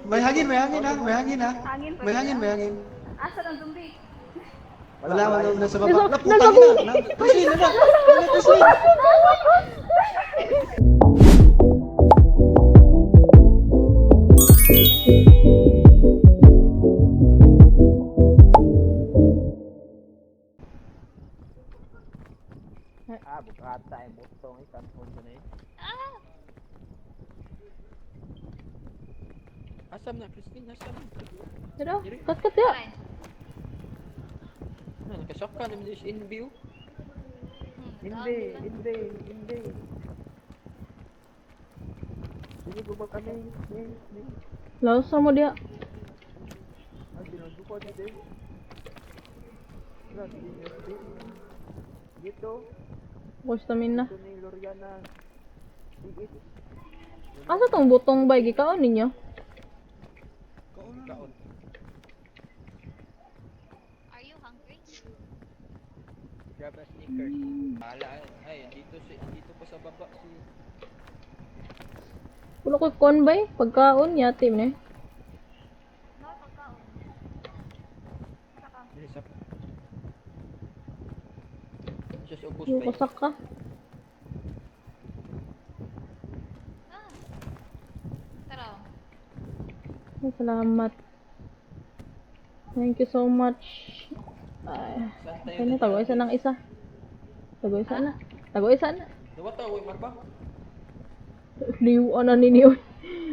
May hangin ha. May hangin ha. Hangin pa May yun, hangin, ah. may hangin. Asa ng zombie? Wala, nasa baba. Nasa- Naputang nasa- ina. Presley, lala. Lala, Presley. Bukata yung butong ikan po dyan eh. Asam na, Christine, asam na. Pero, kat ya. Ay. Nakasok ka naman this in view. Hindi. Hindi. Hindi ko ba kami? Lausa mo dia. Ang sinundo ko dito eh. Dito. Ko stamina. Ito ni Loriana. Igit. Asa tong butong bay gikaon ninyo? Kaon. Are you hungry? Grab a sneakers. Ay, dito pa sa baba si... Wala ko kon bay pagkaon yati ni. No, pagkaon. Saka. Dili sa... Just ubos Yo ba ko saka. Tara. Ay, salamat. Thank you so much. Ay, kanya tago isa ng isa. Tago isa na. Dawa ta, uwi marba? Layuan na ninyo.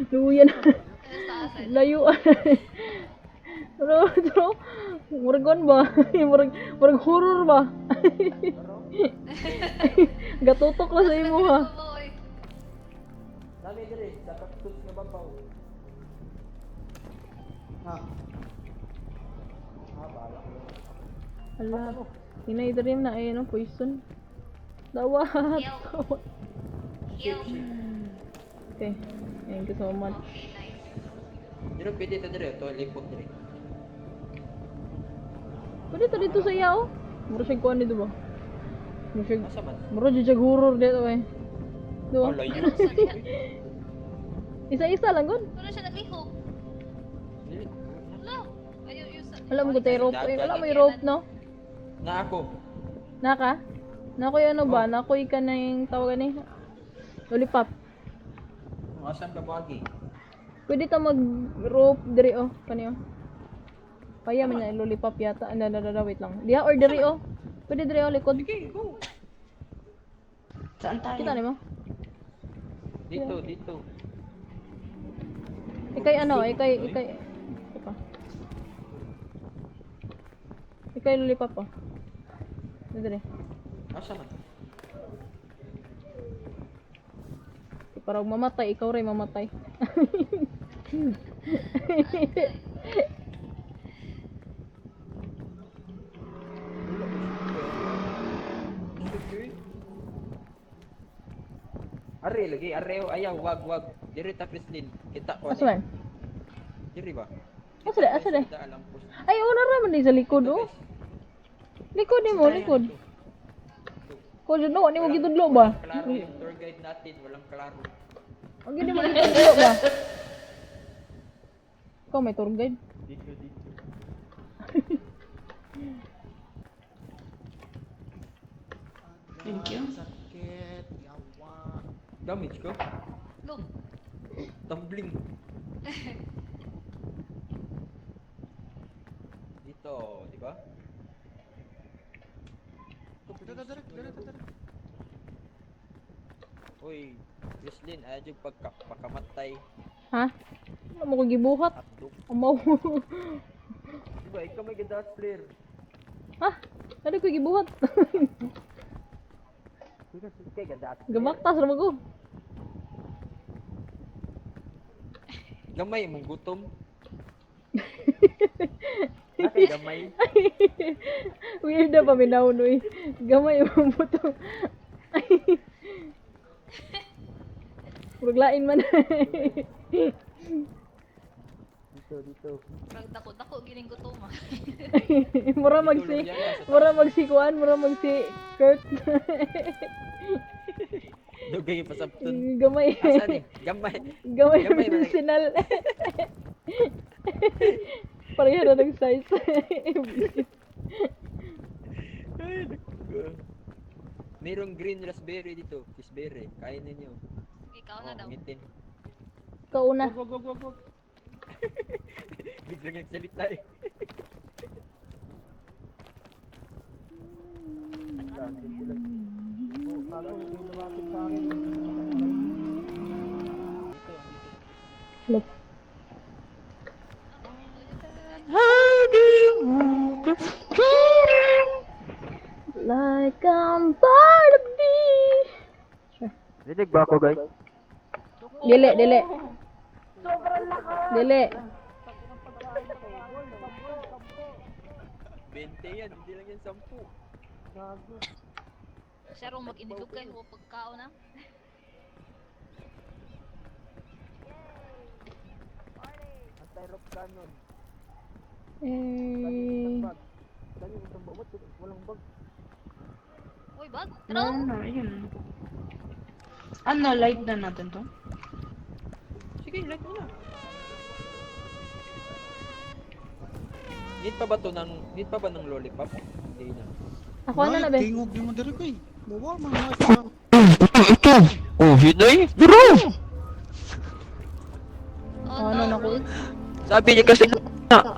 Luyan. Ano sa asan? Layuan. Pero, murag ba? Murag horror ba? Gatutok na sa imo ha. Boy. Dami dire, sa cactus nga babaw. Ha. Bala ko. Ala. Inay dream na ay no poison. Dawat. Yo. Okay. Thank you so much. Dito pwede ta dire, to lipot dire. Pwede to dito sa iya oh. Muro siya kuhan dito ba? Muro siya. Asa man? Muro siya horror dito eh. Do. Layo. Isa-isa lang gud. Wala siya naglihok. Dili. Hello. Ayaw yung sa... Wala mo ko tayo rope. Eh, wala may rope no. Na ako. Naka? Nakoy ano ba? Nakoy ka na yung tawagan ni Lollipop. Asan ka bagi? Pwede ta mag-rope diri oh, kaniyo. Kaya man niya Lollipop yata. Wait lang. Diha or diri oh. Pwede diri oh likod. Sige, go. Saan tayo? Kita nimo. Dito. Ikay ano, ikay ito pa. Ikay Lollipop oh. Diri. Asa man? Para mamatay, ikaw rin mamatay. Are lagi, ayaw, wag. Diri ta Prislin. Kita ko. Asa man? Diri ba? Asa da? Alam ko. Ay, una raman di sa likod oh. Likod ni mo, likod. Ko jud no, ni mo gitudlo ba? Klaro yung tour guide natin, walang klaro. Ang gini mo gitudlo ba? Ikaw may tour guide. Dito. Thank you. Sakit, yawa. Damage ko? Look. Tumbling. Dito, di ba? Dito. Uy, Jocelyn, ayaw yung pagkakamatay. Ha? Ano mo ko gibuhat? Hotdog. Amaw. Diba, ikaw may ganda player. Ha? Ano ko gibuhat? Kay ganda. Gamaktas ra mo ko. Gamay, mong gutom. Nakay gamay. Weird na paminaw no eh. Gamay mo buto. Paglain man. Dito. Pag dako gining gutom ah. Mura magsi Kurt. Dugay pa sa tun. Gamay. Asa ni? Gamay. Gamay Gamay ba? medicinal. Pareha na ng size. Ay, naku. Merong green raspberry dito. Kisberry. Kain ninyo. Ikaw na daw. Ngitin. Kauna. Wag. Biglang nagsalita eh. Look. Like I'm Barbie. Sure. Dinig ba ako guys? Dili. Dili. 20 yan, hindi lang yan 10. Siya rin mag-inilog kayo o pagkao na. Anti-rock cannon. Eh, Dali mo itong bawat, walang bag. Uy, bag. Ano, Tro. yun. Ano, light na natin to? Sige, light mo na. Need pa ba to ng, need pa ba ng lollipop? Hindi na. ako ano na be? Tingog di mo diri ko eh. Bawa, mga light. Oh, Hinoy! Bro! Oh, Ano no. na ko? Sabi niya kasi na.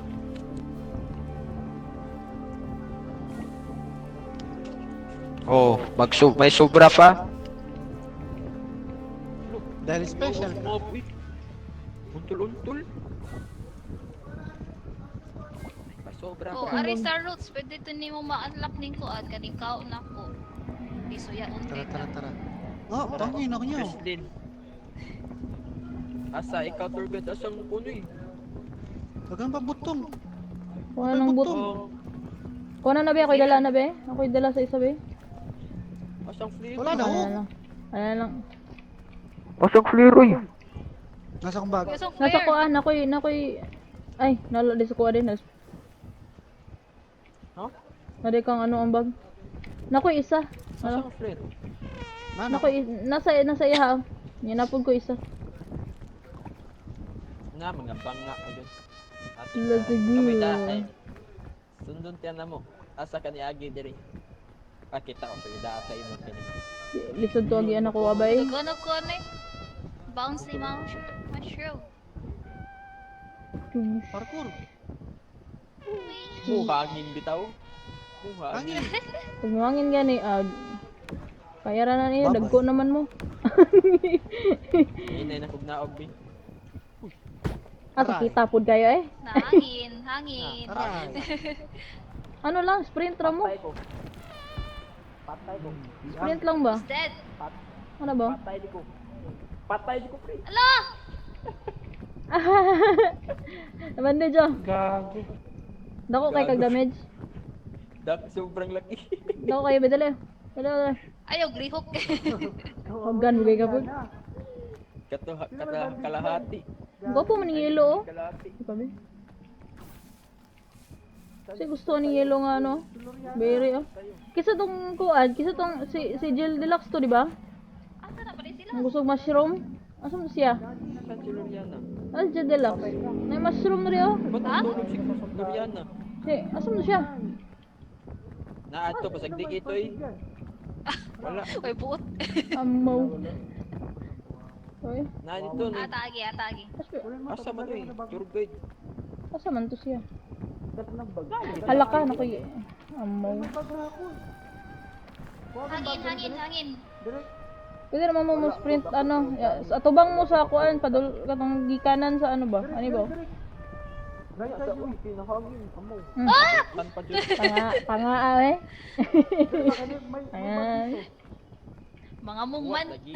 Oh, may sobra pa. Dahil special. Untol-untol. May sobra Oh, pa. ari Star Roots, pwede ito ni mo ma-unlock ning ko at kaning kao na ko. Piso ya unti. Tara. Oh, tangin ako niyo. Kristin. Asa ikaw tour guide asang kuno eh. Bagang pabutong. Kuha ng but. Oh, Kuha na be, ako'y dala na be. Ako'y dala sa isa be. asang flare. Wala na Ano oh. lang. Ano lang. Asang flare oy. Nasa kong bag. Kusong Nasa flare. kuan, ako'y ay, nalo di sa kuha din. Ha? Nari kang ano ang bag. Nako'y isa. Asang flare. Mano? Nako'y nasa iha. Yanapod ko isa. Na mga banga ko dun. Let's go. Sundon tiyan na mo. Asa ka ni Agi diri. Pakita ko sa ida sa imo kini. Lisod to agi anak ko abay. Dugano ko ni. Bouncy mushroom. Parkour. Buhangin bitaw. Hangin. Pag mawangin gani, kaya na niya, Babay. dagko naman mo. Inay na kog naog bi. Sakita pod kayo eh. Hangin. Aray. Ano lang, sprint ra mo. Patay ko. Sprint lang ba? He's dead. Ano ba? Patay di ko pre. Ala! Bandage oh. Gago. Dako kay kag damage. Dak sobrang laki. Dako kayo bedale. Dala. Ayaw, grihok. Hogan mo kay kapod. Kalahati. Gwapo man ng yelo oh. Kalahati. Sabi. Kasi gusto ni yelo nga ano. Berry oh. Kisa tong kuan, kisa tong si Jill Deluxe to, di ba? Asa na pa rin sila? Ang gusto mushroom. Asa mo siya? Saan si Loriana? Jill Deluxe. May mushroom na rin oh. Ba't natulog si Loriana? Si, asa mo siya? Naato pasagdig ito eh. Wala. Uy, buot. Amaw. Oy, Nandito ni. Atagi. Asa man eh. Tour guide. asa man to siya? Halaka na koy. Amaw. Hangin. Pwede naman mo sprint ano, atubang mo sa kuan padul katong gikanan sa ano ba? Ano ba? Asa uy, pinahangin. Amo. Tan pa dyan. Panga eh. Ayan. Mga mungman. Lagi.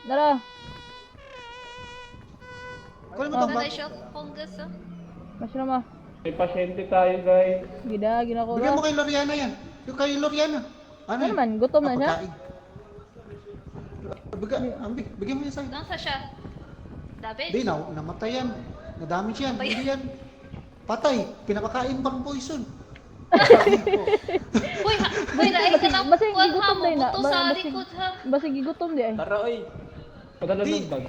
Dara, Kunin mo tong Nanay bag. siya fungus oh. mushroom ah. May pasyente tayo, guys. Ginako Bigyan mo ra. kay Loriana yan. Yung kay Loriana. Ano naman, gutom na siya? Bigyan mo yan sa'yo. Nasa siya? David? Hindi, namatay yan. Na-damage yan. Hindi yan. Patay. Pinapakain pang poison. Uy, naay ka ng Basig kuwan ha gigutom mo. din na. Buto sa likod ha. Basig gigutom di ay. Tara oy. Padala Di. ng bag.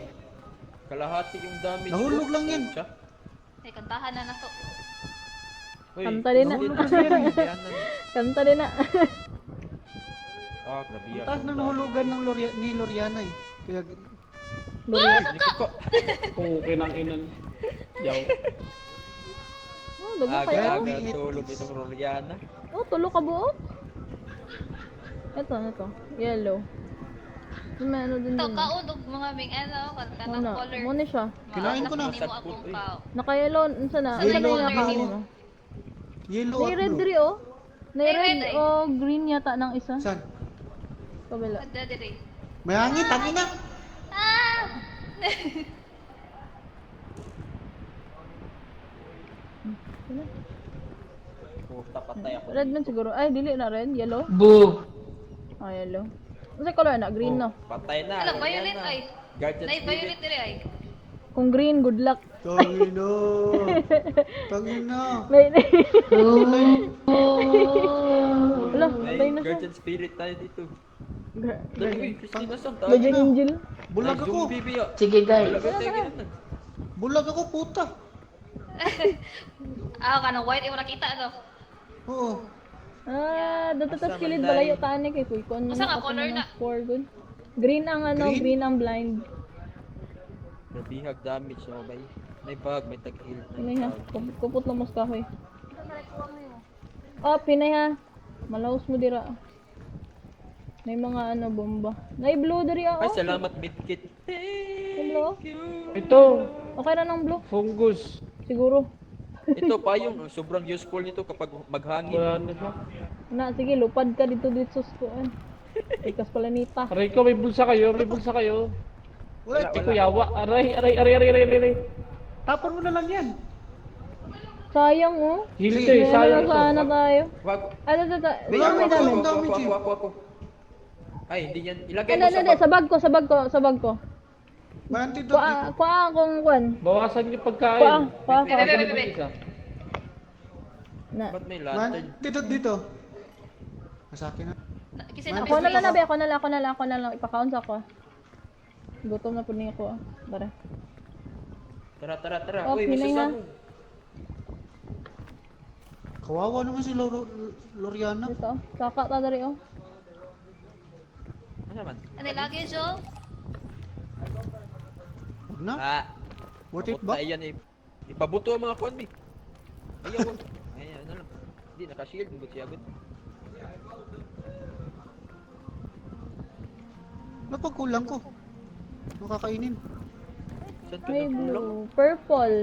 Kalahati yung damage. Nahulog lang yan. Siya. Ay, kantahan na to. Uy, Kanta din na. Nahulog kasi yan eh. Kanta din na. Ah, grabe yan. Taas na nahulugan ng ni Loriana eh. Kaya Oo, kinang-inan. Yaw. Oh, dago kayo. Aga-aga tulog itong Roriana. Oh, tulo ka buo. Ito, ano to? Yellow. May ano din Ito, dun. kaon og mga ming ano, kanang Muna. color. Muna siya. Kinain ko na. Hindi mo akong kao. Naka-yellow. Unsa na? Unsa na Yellow yung at nakain blue. mo? yellow May at red blue. diri oh. May May red red ay. o green yata ng isa. Saan? Kabila. Ada dire. May hangin, tangin na. Ah! Puta, patay ako. Red man siguro. Ay, dili na red. Yellow. Boo! Ah, yellow. Unsa color na? Green no. Patay na. Ala, Roriana. violet ay. Guardian Nay, Spirit. violet dire ay. Kung green, good luck. Tangin na. Tangin na. May Oh. Wala, Ay, patay na siya. Guardian Spirit tayo dito. Gra- Dali, Christina, saan tayo? Guardian angel. Bulag ako. Zombie biya. Sige guys. Bulag ako, tigil na. Bulag ako, puta. Ah, kanang white ay wala kita ano. Oo. Ah, dato tas Asa kilid man balayo dahil? taan ni kay kuy kon. Asa nga color na? Score good. Green ang ano, Green? green ang blind. Nabihag damage na bay. May bag, may tag-heal. Pinay ha. Kupot lang mas kahoy. Oh, pinay ha. Malaos mo dira. May mga ano bomba. Nay blue diri Ay, ako. salamat, Midkit. Hello. Thank you. Ito, Okay na ng blue fungus. siguro. Ito pa yung sobrang useful nito kapag maghangin. Wala na siya. Na sige, lupad ka dito dito sa kuan. Ikas pala nita. Aray ko, may bulsa kayo, may bulsa kayo. Wala, Ito yawa. Aray. tapon mo na lang yan. Sayang oh. Heal to Sige, eh, Kaya sayang na sana ito. tayo. Wag. Ano to? Wala, Wala may wala, damage. wala. damage eh. Ako. Ay, hindi yan. Ilagay Hindi, mo sa hindi, bag. sa bag ko. May antidote dito. Kuha akong kuan. Bawasan yung pagkain. Kuha. Bebe. Isa. Na. Ba't may May lantern? antidote dito. Nasa akin na. Kasi na Ako na lang, nabi. Ako na lang. Ipakaon sa ako. Gutom na po niya ako. Tara. Tara. Oh, Uy, pinay may ha. sasabog. Kawawa naman si Loriana. Dito. Saka ta dari oh. Ano naman? Ano lagi jo? Huwag na. Ah. Worth it ba? Ayan eh. Ipabuto ang mga konbi. Ayaw. Ayan na lang. Hindi, naka-shield. Hindi siya agad. Napagkulang ko. Nakakainin. Saan ka May nagkulang? blue. Purple.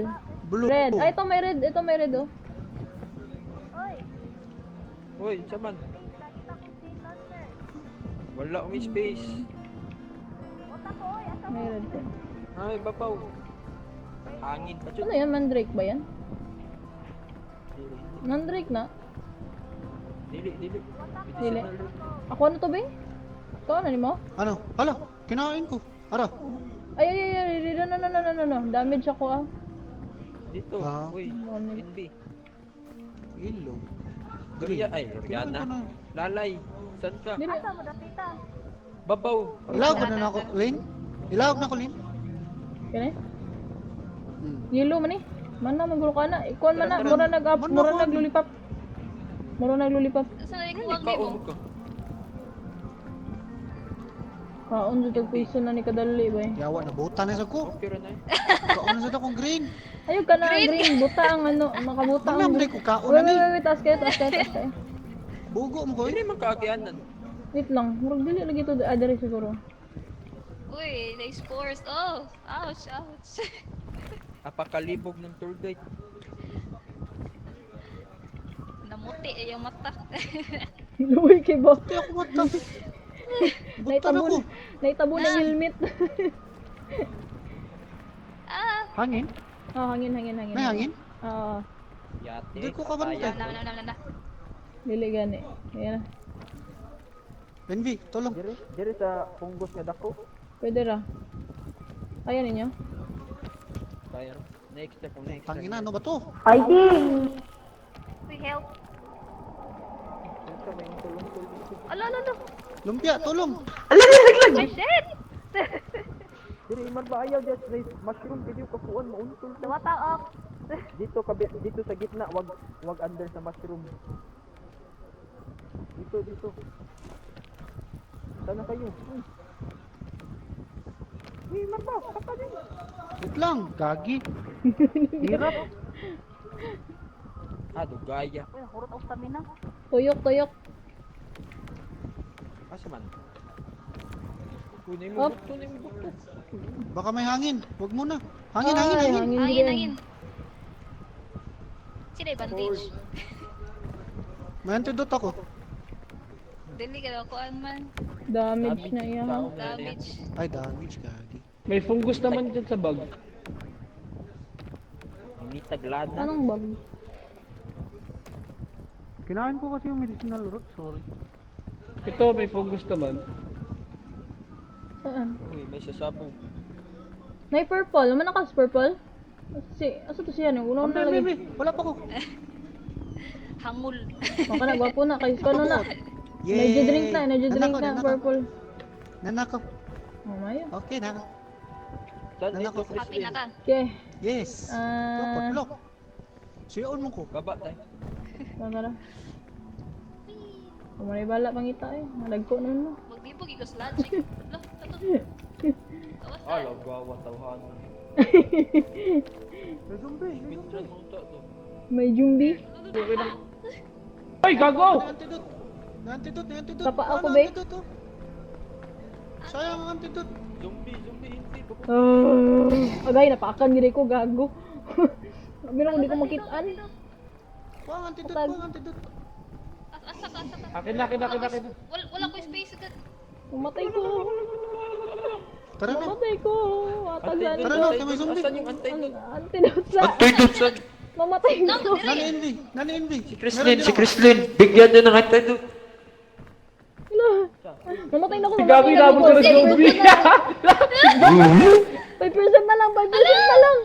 Blue. Red. Ay, ito may red. Ito may red oh. Uy, saman. Wala akong space. May red po. Ay, babaw. Hangin pa Ano dyan. yan? Mandrake ba yan? Mandrake na? Dili. Dili. Medicinal. Ako ano to ba? Ito ano ni mo? Ano? Hala, kinain ko. Ara. Ay, no. Damage ako ah. Dito. Ah. Uy, Ano? NB. Ilong. Gloria, ay, Gloriana. Lalay. Saan ka? Dili. Babaw. Ilawag ko na ako, Lin? Ilawag na ko, Lin? Kani? Hmm. Yellow man eh. Man na maguro ka na. Ikuan man na. Tara. Mura Man na, naglulipap. Mura naglulipap. Sa Ay, ikuwag ni mo. kaon ka. Kaon sa tagpiso na ni kadali ba eh. Yawa na, buta na sa ko. Okay ra na eh. Kaon na sa akong green. Ayun ka na green. Buta ang ano. Makabuta ang Manamday green. ko kaon na ni. Wait. Taas kayo. Bugo mo ko Hindi eh. man kaakianan. Wait lang. Murag dili lagi to. Adere siguro. Uy, they spores. Oh, ouch. Apakalibog ng tour guide. Namuti yung mata. Luwi kay Bo. Hindi ako mata. Buta na ko. Naitabo na helmet. Ah, Hangin? Oh, hangin. May hangin? Oo. Yate. Hindi ko kabantay. patayan. na. Dili gani. Ayan. Envy, tulong. Dire sa punggos nga dako. Pwede ra. Ayan ninyo. Kaya next step. Tangina, ano ba to? We help. Ala. Lumpia, tulong. Ay, shit! Dire man ba ayaw just mushroom video kakuan mauntol. Dawata off. Dito dito sa gitna, wag under sa mushroom. Dito. Sana kayo. Marba, kapatid. Wait lang, gagi. Hirap. Dugaya. Kurot ang stamina. Tuyok. Asa man? Kunin Up. mo bukto. Baka may hangin. Huwag muna. Hangin. Hangin, din. hangin. Sino yung bandage? May antidote ako. Dili ka daw kuan man. Damage na iya. Damage. Ay, damage, gagi. May fungus naman dyan sa bag. Hindi taglada. Anong bag? Kinain ko kasi yung medicinal root, sorry. Ito, may fungus naman. Saan? Uy, may sasabog. May purple. Naman nakas purple? Asa to siya? Unaw na lagi. Wala pa ko. Hangul. Baka nagwapo na. Kayo ka na. Energy drink na. Purple. Nanakaw. Oh, mayo. Okay, nanakaw. Saan Nanakaw. ito, Happy na ka. Okay. Yes. Patlok. Siyaon mo ko. Baba tayo. Tara. Kumaray bala pangita eh. Malagko naman mo. Magbibog ikos logic. Lo, tato. Tawas na. Gawa tawhan. Mitran mo to. May jumbi. Okay na. Ay, gago! May antidote. Tapa Ah, ako, may be. antidote, oh. Sayang ang antidote. Zombie, hindi. Agay, napakan gini ko. Gago. Meron hindi ko makitaan. Kuha ang antidote, Patag. kuha ang antidote. Asa ka. Akin na. Wala ko space agad. Umatay ko. Tara na. Mamatay ko. Ataglan Tara ko. na, kay may zombie. Asan yung antidote? Antidote sa. Saan? Mamatay ko. Nani Envy. Si Chrislyn. Bigyan nyo ng antidote. Hala. Mamatay na ako. Si Gabi na mo sa zombie. 5% na lang. 5% na lang.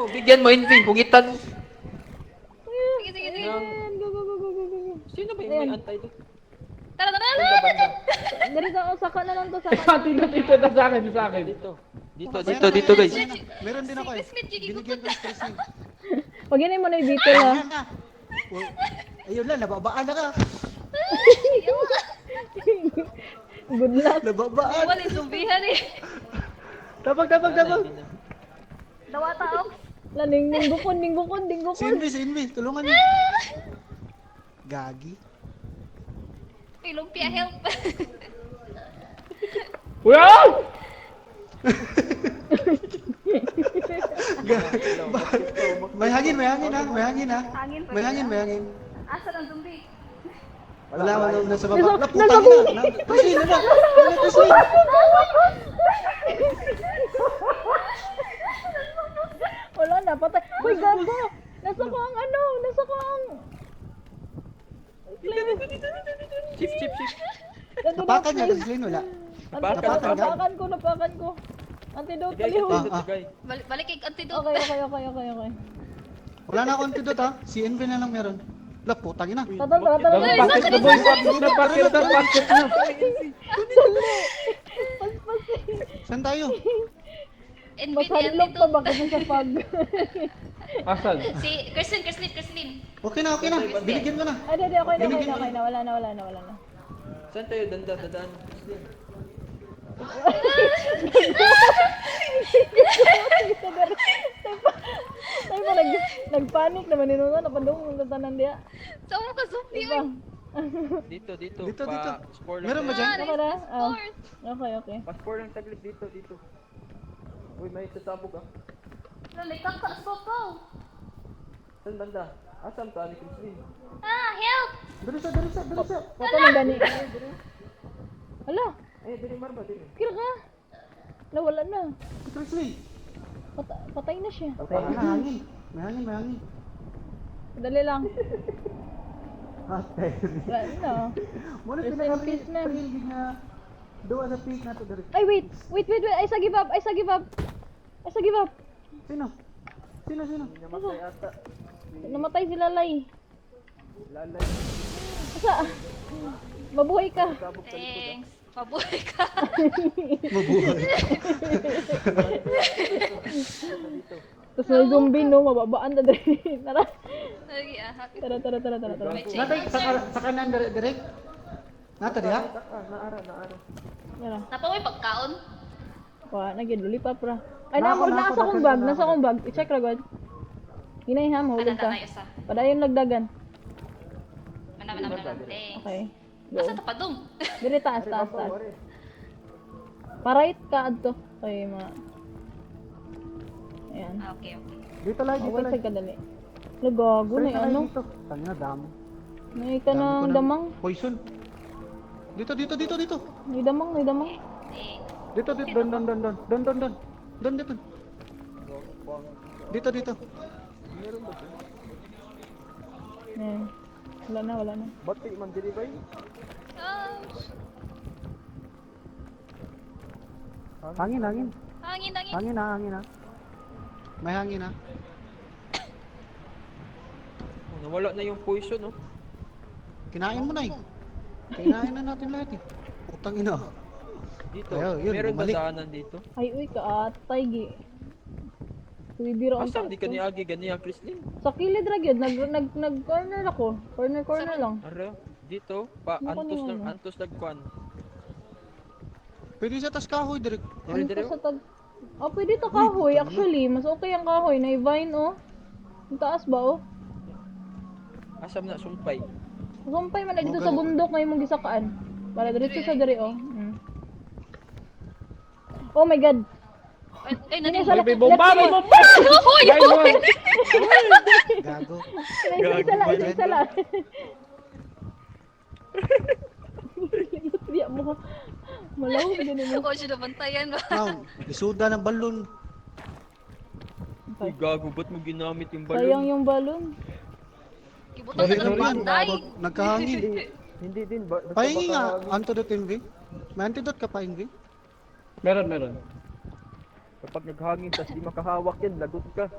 Bigyan mo, Envy. Hugitan mo. Sige. Ayan, go. Sino ba yung Ayan. may antidote? Tara. Dito, saka na lang to. Saka. Dito na sa akin. Dito guys. Meron din ako eh. Chrislyn, sige, Binigyan ko ng Chrislyn. Pag yun mo na yung dito ha. Ayan na. Oh, ayun lang, nababaan na ka. Good luck. Nababaan. Wala yung zombihan eh. Dabag. Dawa tao. Laning ninggukon. Si Envy, tulungan niyo. Gagi. Ay, lumpia, help. Wow! May hangin ha. May hangin. Asa ng zombie? Wala, nasa baba. Nasa- Naputang nasa na. Chrislyn, na. Chrislyn. Wala na, patay. Uy, gago! Nasa ko ang ano? Nasa ko ang... Chip. Napakan niya, Chrislyn, wala. Napakan ko. Antidote Guys, paliho. guys. Balik kay antidote. Okay. Wala na akong antidote ha. Si Envy na lang meron. La, putang ina. Tatol. Bakit na boy? Bakit na? Saan tayo? Envy Masalok pa baka sa pag. Asan? Si Chrislyn. Okay na. Binigyan ko na. Ay, di, okay na. Wala na. Saan tayo dadaan? Ay pa, nagpanik naman nino na. Napadong ang tatanan diya. Saan mo ka zombie? Diba? Dito. Dito. Score lang. Meron ba dyan? Ano na? Ah, Sport. okay. Pa-score lang taglit dito. Uy, may sasabog ah. Nalitak ka sa po. Saan banda? Asan ka ni Chrislyn? Help! Darisa. Wala na gani. Hala, Dili marba, dili. kira ka. Wala na. Chrislyn. Patay na siya. May hangin. May hangin. Dali lang. Ate. Wala na. Muna Rest sila in kami. peace, ma'am. Na doon sa peak na to. Darisa. Ay, wait. I sa give up. Sino? Namatay ata. Namatay si Lalay. Lalay. Asa? Mabuhay ka. Sabog sa likod ah. Thanks. Mabuhay ka. Mabuhay. Dito. Tapos may zombie no, mababaan na dre. Tara. Lagi ahak. Tara. May chain. Natay sa kanan direct. Nata diha. Tara. Napa may pagkaon? Wa nagid lollipop ra. Ay nasa akong bag, I-check ra gud. Hinay ha, mahulog ka. Ana isa. Padayon lagdagan. Mana. Thanks. Okay. Asa ta padung? Dire taas. Parait ka adto. Okay, mga. Ayan. Ah, okay. Dito lang, Away sa kadali. Nagago na ano? Tanga damo. May ka ng damang. Poison. Dito. May damang. Eh, Dito. Don. Dito. Ayan. Wala na. Bati man diri bay. ouch. Hangin. Hangin. Hangin na. May hangin na. Oh, nawala na yung poison, no? Kinain mo na eh. Kinain na natin lahat eh. Putang ina. Dito. Ayaw, yun, Meron ba bumalik. daanan dito? Ay, uy, kaatay, gi. Tuwibiro ang Asa di ka ni Agi ganiya, Christine? Sa kilid ra gyud, nag-corner ako. Corner lang. Ara, dito pa Ano antos kanina, ng no? antos nagkuan. Pwede sa tas kahoy direct. Diri Ano diri. to sa tag... Oh, pwede to kahoy. Actually, mas okay ang kahoy. Na-vine, oh. Ang taas ba, oh? Asam na sumpay. Sumpay man na dito sa bundok na imong gisakaan. Para diretso sa diri, oh. Oh my god. Ay, Hindi nani. sa May bomba! Hoy! Ay, hoy! Gago. Isa lang. Biya mo. Malaw din mo. Ako siya nabantayan ba? Now, lisuda ng balon. Uy, gago, ba't mo ginamit yung Sayang balon? yung balon. Kibutan sa ng pantay. Nagkahangin. Hindi din ba? Pahingi nga, antidote envy. May antidote ka pa envy? Meron. Kapag naghangin tas di makahawak yan, lagot ka.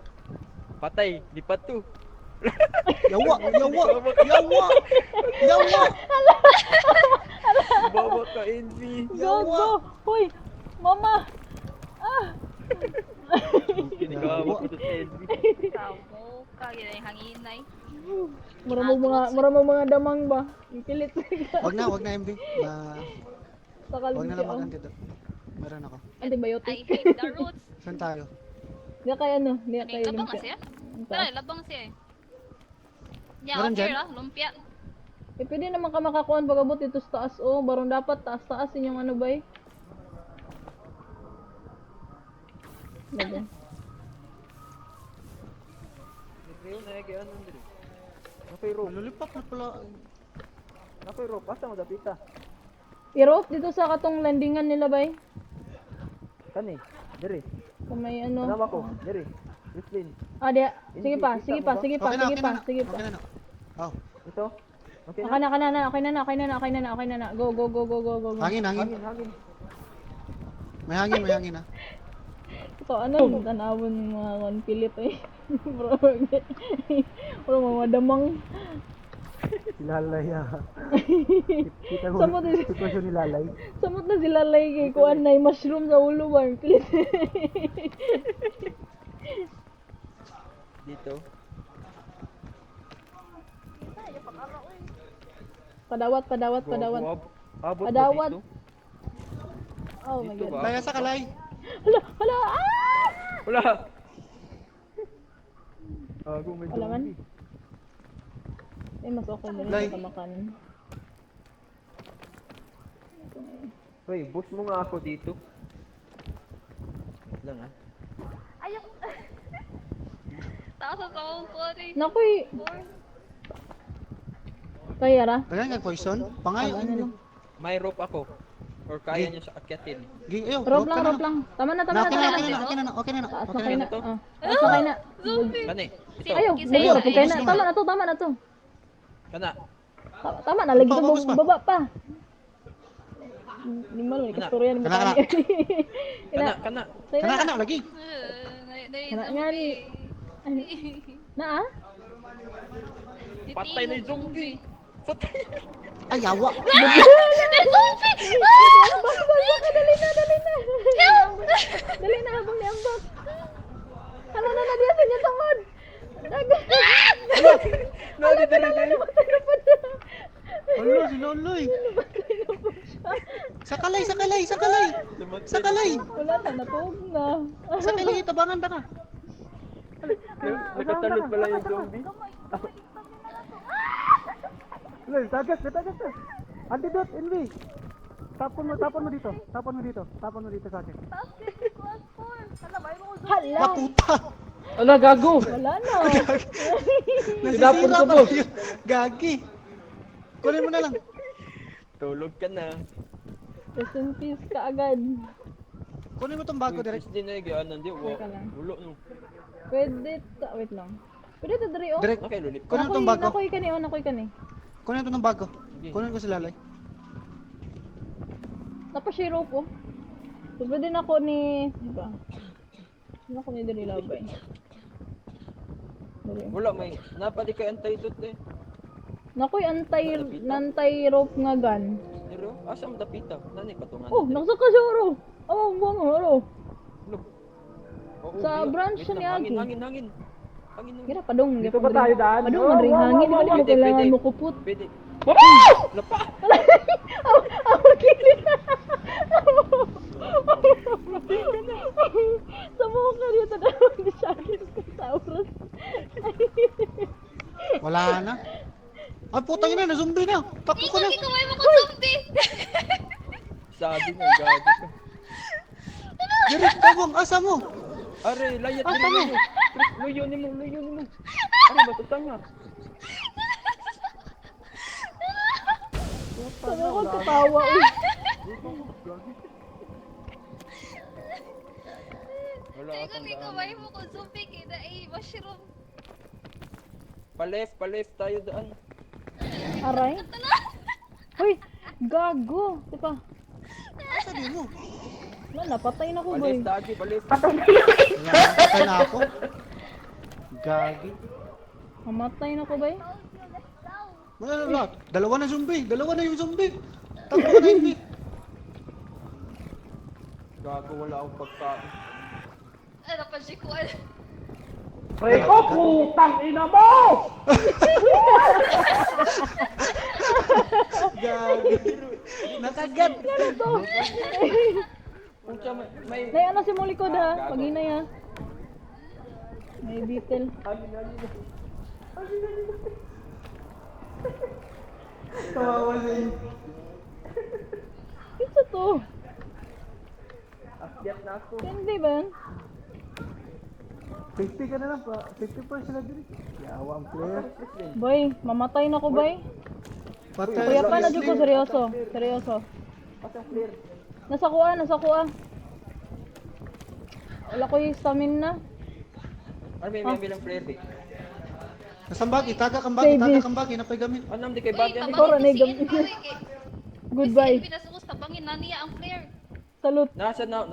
Patay, lipat to. Yawa! Bawa ka, Envy. Go! Hoy! Mama! Ah! Kinigawak ko to si Envy. Tamo ka, yun ay hanginay. Maramong mga damang ba? Ang kilit. Wag na envy. Takal Wag na lang siya, oh. mag-antidote. Meron ako. I Antibiotic. hate the roots. Saan tayo? Di kaya ano? Di Ano kaya yung labang lumpia. siya? Tara, labang siya eh. Yeah, Meron okay dyan? lumpia. Eh, pwede naman ka makakuha pagabot dito sa taas. Oh, barong dapat taas-taas inyong ano ba eh. Labi. Nagreyo na yung ano dito. Napay rope. Lulipap na pala. Napay rope. Asa mo dapita? I-rope dito sa katong landingan nila ba eh. Kani, diri. Kung may ano. Tanawa ko, diri. Christine. Ah, di. Sige pa. Okay na. Sige pa. Oh, Ito. Okay Okay na. na. Go. hangin. Hangin. May hangin na. Ito, ano yung tanawon ng mga konpilit eh. Bro, mga damang. Lalaya. Kita Samot na, sitwasyon ni Lalay. samot na sila lay kay kuan na yung mushroom sa ulo ba. Pilit. Dito. Padawat. Abot ba Padawat. dito? Oh my Dito god. ba? Kaya sa kalay. Hala. Ah! Wala. May Wala man. zombie. Eh, mas okay na Lay. rin sa makanan. Hoy, boost mo nga ako dito. Lang ah. Taas sa sound ko rin. Nakoy. Kaya ra? Kaya nga poison. Pangayo. Ano lang. May rope ako. Or kaya niya sa akyatin. Ayo, Rope lang. Tama na. Okay na. Taas na Okay kayo na. na. Taas na kayo na. Kani, ito. Ayaw, bubura po kayo na. Tama na to. Kana. Tama na, lagi Bagus ito pa. baba pa. Hindi mo lang, ikastorya ni Kana. Kana. Kana lagi. Kana nga ni. Na ah? Patay na yung zombie. Patay. Ay, yawa. Zombie! Dali na habang niambak. Hala na diya sa niya tungod. Dagan. No, di dere dere. Alo, si Loloy. Sakalay, sakalay, sakalay. Sakalay. Wala na natug na. Sakalay, tabangan ta ka. Nakatalot pala yung zombie. Loy, tagas, tagas. Antidote, Envy. Tapon mo dito. Tapon mo dito sa akin. Hala. Naputa. Ala, gago! Wala na. Tinapon Nasisira ko, pa boss. yun. Gagi. Kunin mo na lang. Tulog ka na. Rest in peace ka agad. Kunin mo tong bago direct. Hindi na yung ano, di. Teka lang. Ulo no. Pwede ta, wait lang. Pwede ta diri oh. Direct. Okay, lulit. Kunin mo tong bago. Nakoy kani oh, nakoy kani. Kunin mo tong bago. Sige. Kunin ko si Lalay. Napashiro po. So, pwede na ako ni, di ba? Pwede na ako ni diri labay. Dali. Wala, may napali kay antidote eh. Nakoy nantay rope nga gun. Pero, asa mo dapita? Nani patungan? Oh, nakasaka siya oro. Oh, buwang oro. Look. Oo, Sa biya. branch Wait ni lang, Agi. Hangin. Gira padong. Dito ba tayo daan? Padong man rin hangin, di ba di mo Pwede, kailangan pwede. mo kupot. Pwede. Lapa! Kilit. Sa mga kariya tadawag ni Shaggy Saurus. Wala na. Ay, putang ina, na-zombie na. Takbo ko na. Hindi kamay mo ko zombie. Sabi mo, gago ka. Direct, tabong, asa mo? Are, layat Asa mo. mo? Luyo ni mo. Are, batutang nga. Sabi ko katawa eh. Wala Hindi kang ko kamay mo ko zombie. Kaya mushroom. Pa-left tayo daan. Aray. Hoy, gago. Diba? Asa di mo? Wala, napatay na ko boy. Pa-left tayo, pa-left. Wala, patay na ako. Gagi. Mamatay na ko ba eh? Wala. Dalawa na yung zombie. Takbo ko na Envy. Gago, wala akong pagkain. Ano pa siya ko? Pre ko, putang ina mo! Gagi. Nakagat. Ano to? Pucha, may... Nay, ano si mong likod ha? Pag-inay ha? May beetle. Kawawa na yun. Ito to. Akyat na ako. Hindi ba yan? 50 ka na lang pa. 50% sila dito. Yawa ang player. Boy, mamatay na ko boy. Patay. Kuya pa na dyan ko, seryoso. Seryoso. Nasa kuha. Wala ko yung stamina. Ano may bilang player eh? Nasambagi, taga kang Save bagi, this. napay gami. Ano di kay Uy, Bagyan? Ikaw, tabangin Renegam. si Envy. Goodbye. Si Envy nasuos, tabangin na niya ang player. Salute. Nasa now.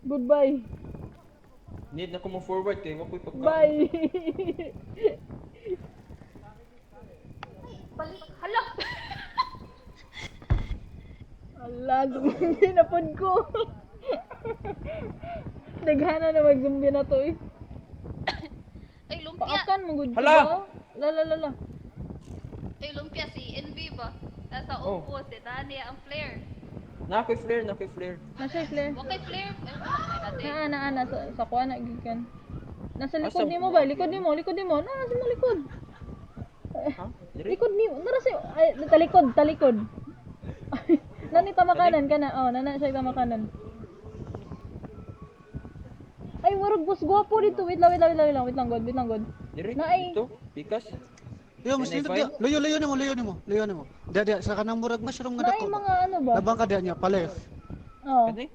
Goodbye. Need na ko mo forward kay wakoy pagkain. Bye. Balik. Hala! Ala, zombie na pod ko. Daghana na mag-zombie na to eh. Ay, lumpia. Paakan mo good Hala! ba? Lala. Ay, lumpia si Envy ba? Nasa Oh. upo, si Dania ang player. Na koy flare. Nasa flare. Wakay player. Ay, Naa sa kuha na gikan. Nasa likod Asa nimo mo? ba? Likod nimo. Nasa mo likod. Ha? Dire? Likod nimo. Nara sa ay talikod. Nani tamakanan ka na. Oh, nana siya tamakanan. Ay, warag boss gwapo dito. Wait lang, God. Dire? Naay. Ito? Pikas? Yo, mas Can I nindot dia. Layo nimo. Dia sa kanang murag mushroom nga Naay dako. mga ano ba? Labang ka dia niya, palef. Oh. Kani?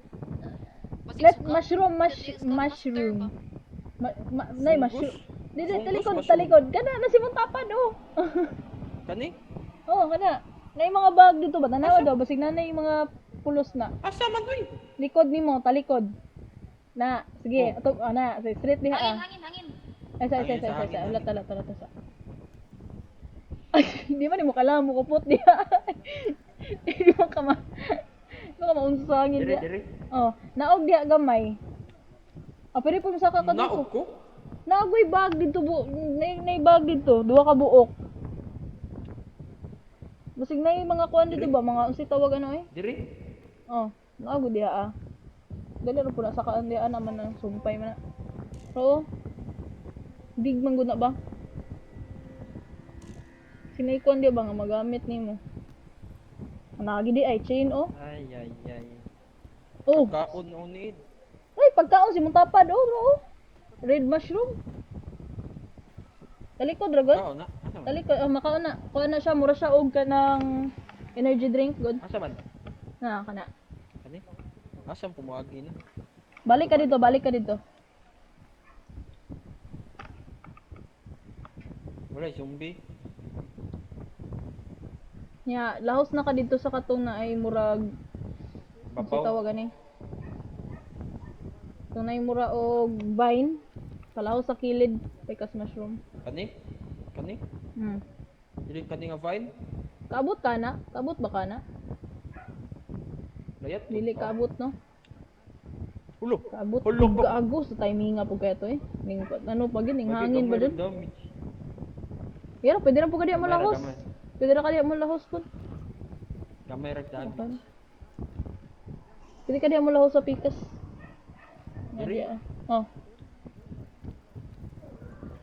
Let mushroom. Nay mushroom. Dili Fungus, talikod. Kana na si mong tapad oh. Kani? Oh, kana. Nay mga bag dito ba? Tanawa daw basig na nay mga pulos na. Asa man oy? Likod nimo, talikod. Na, sige, ato na, sa straight diha ah. hangin. Ay, sa. Hangin. Ulat sa. Ay, di man mo kala mo kupot diha. Di mo ka maunsa sa hangin diha. Dire. Oh, naog diha gamay. Ah, pwede po sa kakadito. Naog ko? Naagoy bag dito nay bag dito, duha ka buok. Basig nay mga kuan dito ba, mga unsi tawag ano eh? Diri? Oh, naago diha ah. Dali ra po na sa kaan diha naman ang sumpay man na. Oo. Big man gud na ba? Sinay kuan diha ba nga magamit nimo? Anagi di ay chain oh. Ay, ay, ay. Oh, Kaon unid. ay pagkaon si mong tapad oh, bro. Red mushroom. Talikod dragon. Kaon na. Asa man? Talikod makaon na. Kuan na siya, mura siya og kanang energy drink good. Asa man? Na kana. Kani? Asam pumuagi na? Balik ka dito, balik ka dito. Wala, zombie. Nya, lahos na ka dito sa katong na ay murag ano Babaw. tawagan eh. Ito na yung mura og vine. Palahos sa kilid. Pekas mushroom. Kani? Kani? Hmm. Dili kani nga vine? Kaabot ka na? Kaabot ba ka na? Layat. Dili kaabot no? Ulo. Kaabot. Hulog ko. Gago sa timing nga po kaya to eh. Ning, ano pa gin, ning hangin ba dun? Damage. Yan, pwede na po kadiya mo lahos. Pwede na kadiya mo lahos po. Gamay ra damage. Pwede kadiya mo lahos sa pikas. Nga Diri? diya. Oh.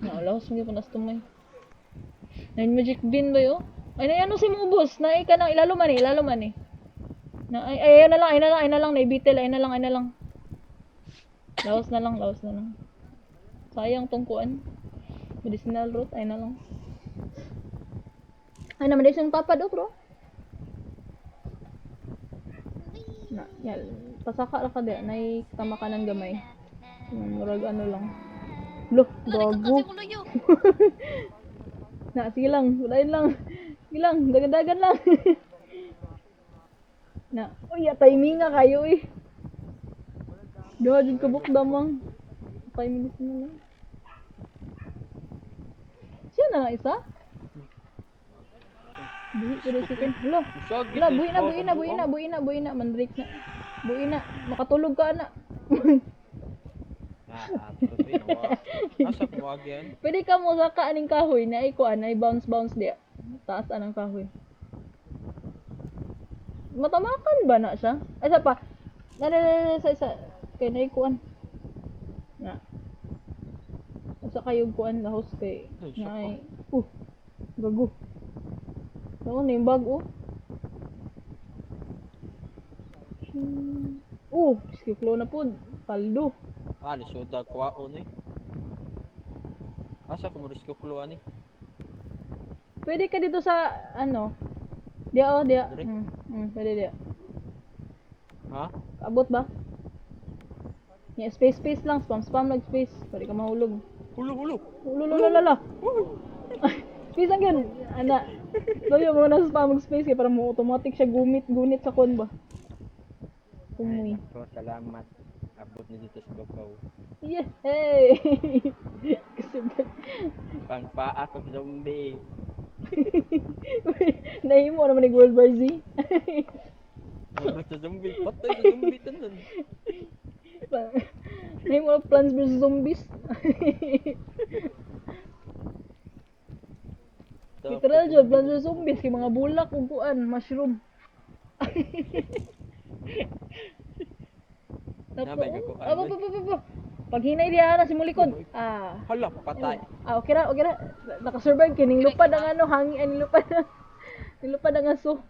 Na, lahos mo yung panas tumay. Nine magic bean ba yun? Ay, na ano si Mubos? Na ka nang ilaluman eh, ilaluman eh. Na, ayun na lang, ayun na lang, ayun na lang, naibitel, ayun na lang, ayun na lang. Laos na lang, laos na lang. Sayang tungkuan. Medicinal root, ayun na lang. Ay naman, dahil siyang tapad oh, bro. Na, yan. Pasaka ra ka di, nay tamakanan gamay. Murag ano lang. Loh, Gago. gago. Kasi muluyo. Na, sige lang, walain lang. Sige lang, dagan-dagan lang. Na, uy, timing nga kayo eh. Diha jud kabuk damang. 5 minutes na lang. Siya na lang isa? Buhi ko rin second. Hala, Usag. hala, buhi na. Mandrik na. Buhi na. Makatulog ka na. Asa pumuagi yan? Pwede ka mo sa kaaning kahoy na ikuan na bounce diya. Taas anang kahoy. Matamakan ba na siya? Ay sa pa. Sa kay na ikuan. Na. Sa kayog kuan lahos kay Ay, siya na ay. Gago. Ano na yung bag oh. Skiplo na po. Paldo. Ah, lisuda kwaon eh. Asa ko mo risko kuluan eh. Pwede ka dito sa ano? Dia oh, dia. Dire? Pwede dia. Ha? Abot ba? Yeah, space lang. Spam lang space. Pwede ka mahulog. Ulo. Ulululala. Space lang yun. Ana. Loyo mo na sa spam space kaya para mo automatic siya gunit sa kon ba. Umuwi. So, salamat. Abot ni dito sa babaw. Yeah. Hey. Kasi Pangpaa ko zombie. nahimo naman ni World War Z. Abot sa zombie. Patay sa zombie tanan. Nahimo Plants vs Zombies. Literal jud Plants vs Zombies kay mga bulak ug kuan, mushroom. Namay ka kuan. Aba. Pag hinay diha na si mulikod. Hala, patay. Okay ra. Naka-survive kining lupad ang ano, hangin ang lupad. Nilupad ang aso.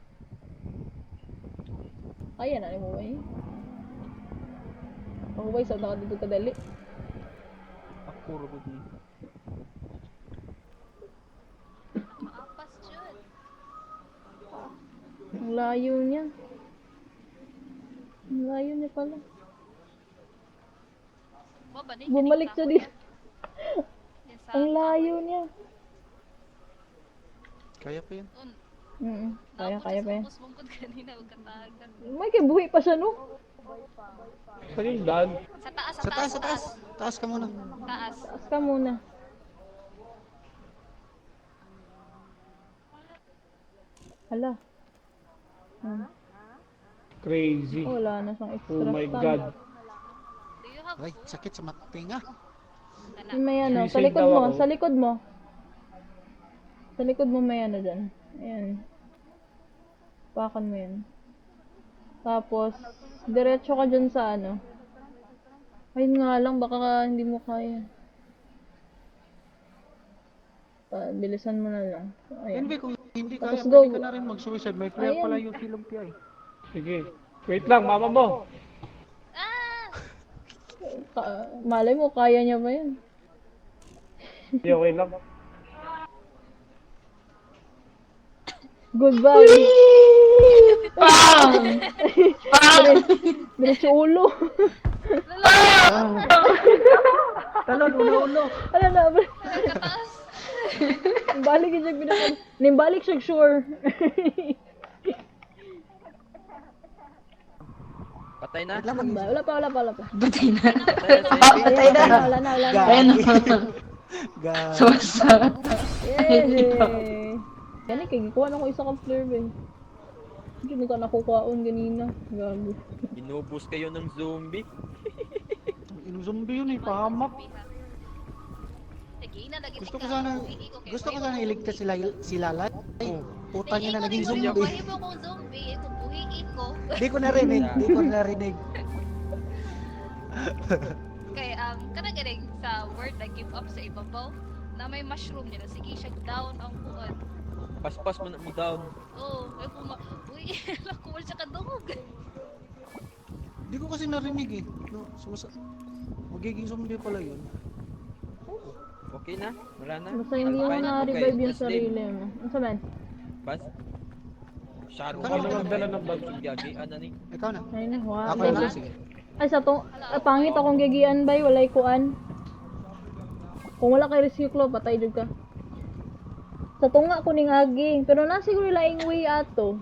Ayan na ni mo eh. Ako ba isa na dito kadali? Ako ra gud ni. Maapas dyan. Ang layo niya. Ang layo niya pala. Baba na Bumalik siya dito. Ang layo niya. Kaya pa yan. Kaya pa yan. Tapos bungkod kanina, huwag katagan. May kay buhi pa siya no? Kalindan. Sa taas. Taas ka muna. Taas. Taas ka muna. Hala. Crazy. Wala na siyang extra Oh my stamina. God. Tiyo. Ay, sakit sa matinga. Yung may ano, sa Suicide likod daw mo, ako. sa likod mo. Sa likod mo may ano dyan. Ayan. Pakan mo yan. Tapos, diretso ka dyan sa ano. Ayun nga lang, baka hindi mo kaya. Bilisan mo na lang. Ayan. Envy, kung hindi Tapos kaya, go. pwede ka na rin mag-suicide. May player Ayan. pala yung silong PI. Sige. Wait lang, mama mo. Ah! Malay mo, kaya niya ba yan? Hindi, okay lang. Goodbye. Pang! Diretso ulo. Talon, ulo-ulo. Ano na ba? Kataas. Balik siya binakal. Nimbalik siya sure. Patay na? Wala pa. Patay na Patay na. Wala na. Ayun na. Gag. Sumasakit. Yay! Yan eh, kagikuha na ko isa kang flare ba eh. Hindi ka nakukuhaon ganina. Gago. Inubos kayo ng zombie. Yung zombie yun eh, pahamak. Sige na lagi Gusto ko sana iligtas si Lalay. Ay, puta niya na naging zombie. Mahimo kong zombie, kung buhiin ko. Di ko narinig. Kaya kanang galing sa word na give up sa ibabaw na may mushroom nila. Sige, shut down ang kuan. Paspas mo na mo down. Oh, ay uy, nakuha siya kadungog. Di ko kasi narinig eh. No, magiging zombie pala yun. Okay na? Wala na? Basta hindi mo Alpine, na-revive okay. yung Let's sarili live. mo. Ano sabihin? Bas? Shadow Ikaw na magdala ng bag. Gagi, ano ni? Ikaw na. Ayun na, wow. Ako na. Sige. Ay, sa tong, pangit akong gigian bay, walay kuan. Kung wala kay resiklo, patay jud ka. Sa tunga ko ning agi, pero na siguro laing way ato.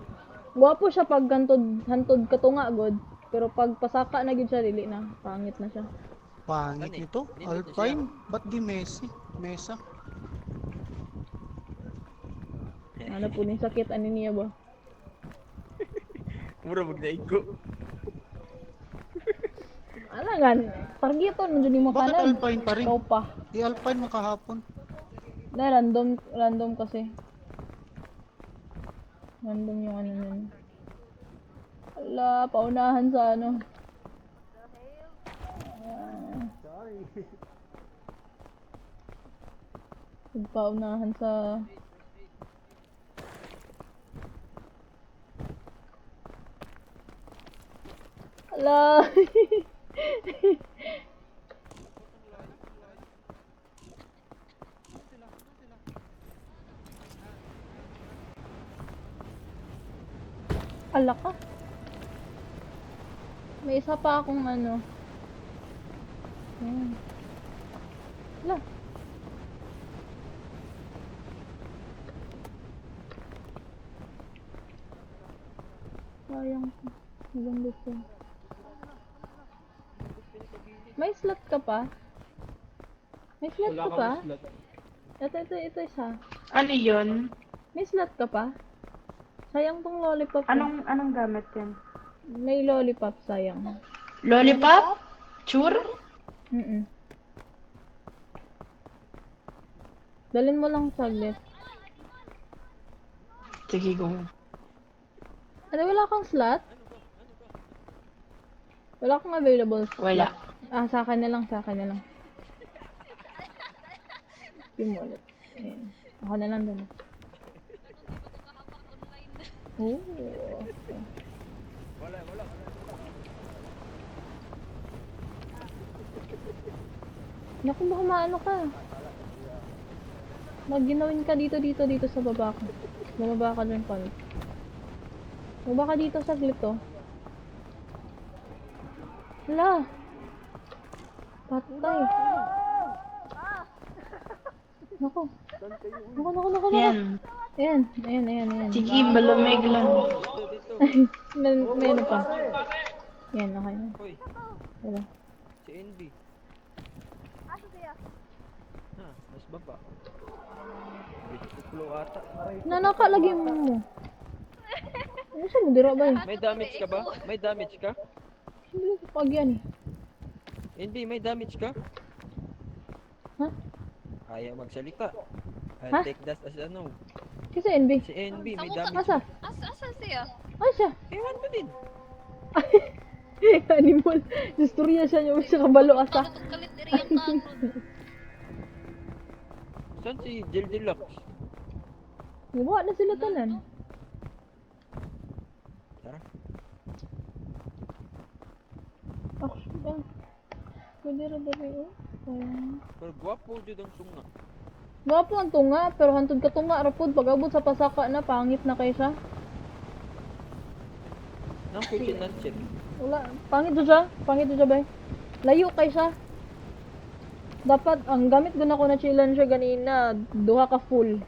Gwapo siya pag hantod katunga god, pero pag pasaka na gyud siya dili na, pangit na siya. Pangit nito. Alpine. Ba't di Messi? Mesa. Ano po ning sakit ani niya ba? Mura magnaigo. Alangan, targeton mo dun yung Bakit makanan. Alpine pa rin? Ikaw pa. Di Alpine makahapon. Na random kasi. Random yung ano nun. Ala, paunahan sa ano. Paunahan sa ala. Ala ka. May isa pa akong ano. Ayan. Ala. Sayang ko. Ibang gusto. May slot ka pa? May slot Wala ka kang pa? slot. Ito isa. Ano yun? May slot ka pa? Sayang tong lollipop. Anong gamit yan? May lollipop, sayang. Lollipop? Chur? Mm. Dalhin mo lang saglit. Sige, go. Ano, wala kang slot? Wala kang available slot? Wala. Ah, sa akin na lang. Yung wallet. Ayan. Ako na lang doon. Oh. Naku, baka maano ka. Magginawin ka dito sa baba ko. Bumaba ka dun pa. Bumaba ka dito saglit to. Hala! Patay. Naku. Naku. Yan. Ayan. Sige, malamig lang. May ano pa. Yan, okay na. Hoy, Wala. si Envy. Ha, mas baba. Tuklo ata. Nanakalagay mo. Ano siya mo? Dira ba yun? May damage ka ba? May damage ka? Hindi ko pag yan eh. Hindi, may damage ka? Ha? Ayaw magsalita. Ha? I'll take that as ano. Kasi NB. Si NB, may Sa damage. Asa? Asa siya? Ay siya. Ewan ko din. Animal. Istorya siya yung sa kabalo asa. Ano itong kalit diri ang kanon? Saan si Jill Deluxe? Gawa na sila tanan. Tara. Pwede rin dali oh. Pero gwapo jud ang sunga. Gwapo ang tunga, pero hantod ka tunga rapod pag abot sa pasaka na pangit na kay siya. Nang kitchen luncheon. Wala, pangit to siya. Pangit to siya bay. Layo kay siya. Dapat ang gamit ko na ko na chillan siya ganina, duha ka full.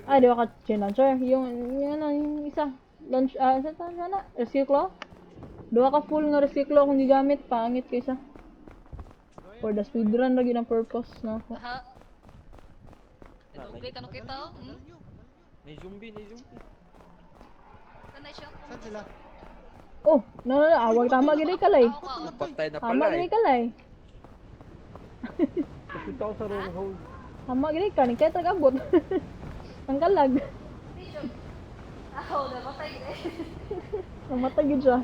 Ay, duha ka chillan siya. Yung isa. Lunch, sana, resiklo. Duha ka full nga resiklo kung gigamit, pangit kay siya. For the speedrun lagi ng purpose na ako. Ha? Dugay ka no kita oh. May zombie, may zombie. Kanay siya. Saan sila? Oh, awag tama gid kalay. Patay na Tama pala gid eh. kalay. Nakita ko sa wrong hole. Tama gid ka, ni kaya tagabot. Ang kalag. Aho, namatay eh. Namatay gid siya.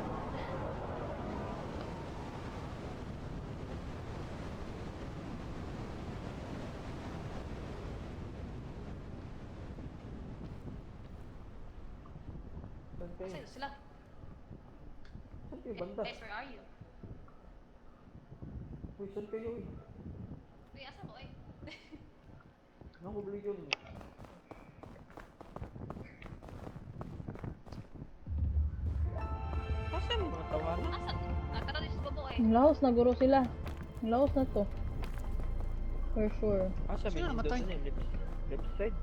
Kasi sila. Saan kayo banda? Guys, where are you? Uy, saan kayo eh? Uy, asa mo eh? Anong obligasyon mo? Asan yung mga tawanan? Asa? Tara dito sa babo eh. Ang laos na guro sila. Ang laos na to. For sure. Asa may Sino nindot namatay? na yung left side.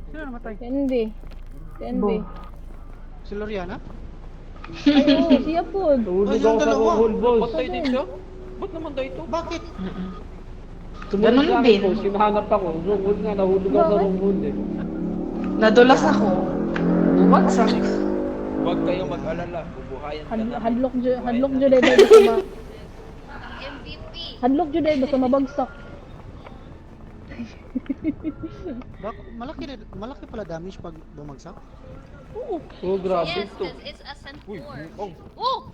Sino namatay? Candy. Candy. Si Loriana? Ay, oo, siya po. Ay, yung dalawa! Patay din siya? Ba't naman daw ito? Bakit? Ganun din. Sinahanap ako. Rungod nga, nahulog ako sa rungod eh. Nadulas ako. Bumagsak. Huwag kayong mag-alala. Bubuhayan ka namin. Hadlok jud Bubuhayan ay basta ma Ang MVP. hadlok jud ay basta mabagsak. Malaki pala damage pag bumagsak? Oh, grabe Yes, ito. because it's a Cent Uy, 4. bukong. Oh!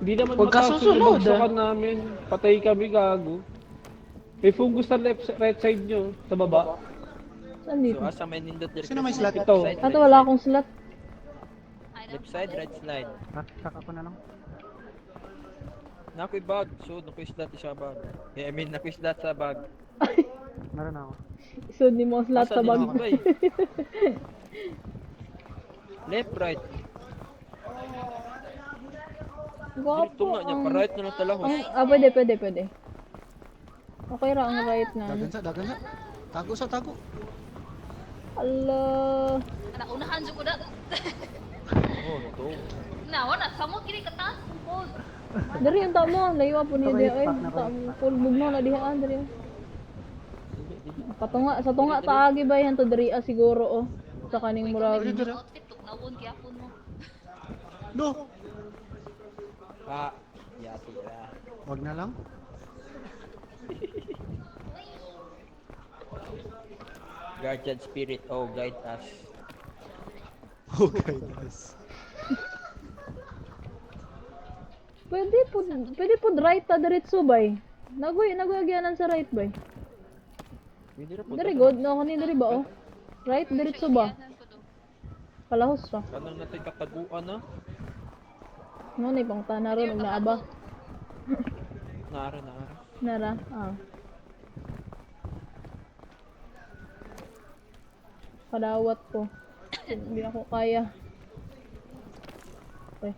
Hindi naman Huwag ka mataas yung susunod, nabagsakan namin. Patay kami, gago. May fungus sa right side nyo, sa baba. Saan So, dito? asa may nindot dito? Sino may slot? Ito. Left side, Ato wala akong slot. Left side, right slide. Saka ko na lang. Nakoy bag. So, nakoy slot sa bag. I mean, nakoy slot sa bag. Meron ako. Isod ni mo ang slot sa Asan bag. yung bay? Left, right. Gwapo Dito nga niya, pa-right na lang talahos. pwede. Okay ra ang right na. Dagan sa. Tago sa tago. Allah. Naunahan dyan ko na. Oh, ito. Nawa na, samot kini kataas. Hold. Dari ang tamo, layo po niya di ay. Full bugno na diha dari. Sa tunga taagi ba yan to dari siguro oh. Sa kaning murag. Outfit, tuknawon, kiyapon mo. No! Ah, yati na. Wag na lang. Guardian spirit, oh, guide us. Okay, guys. Pwede po right ta diretso bay. Nagwagyanan sa right bay. Pwede na po. Dari god no kani dari ba oh. Right diretso ba? Iyanan ko to. Kalahos ra. Kanang natin kataguan na. No ni pang tanaron og naaba. Naara. Nara. Ah. Kadawat ko. Hindi ako kaya. Okay.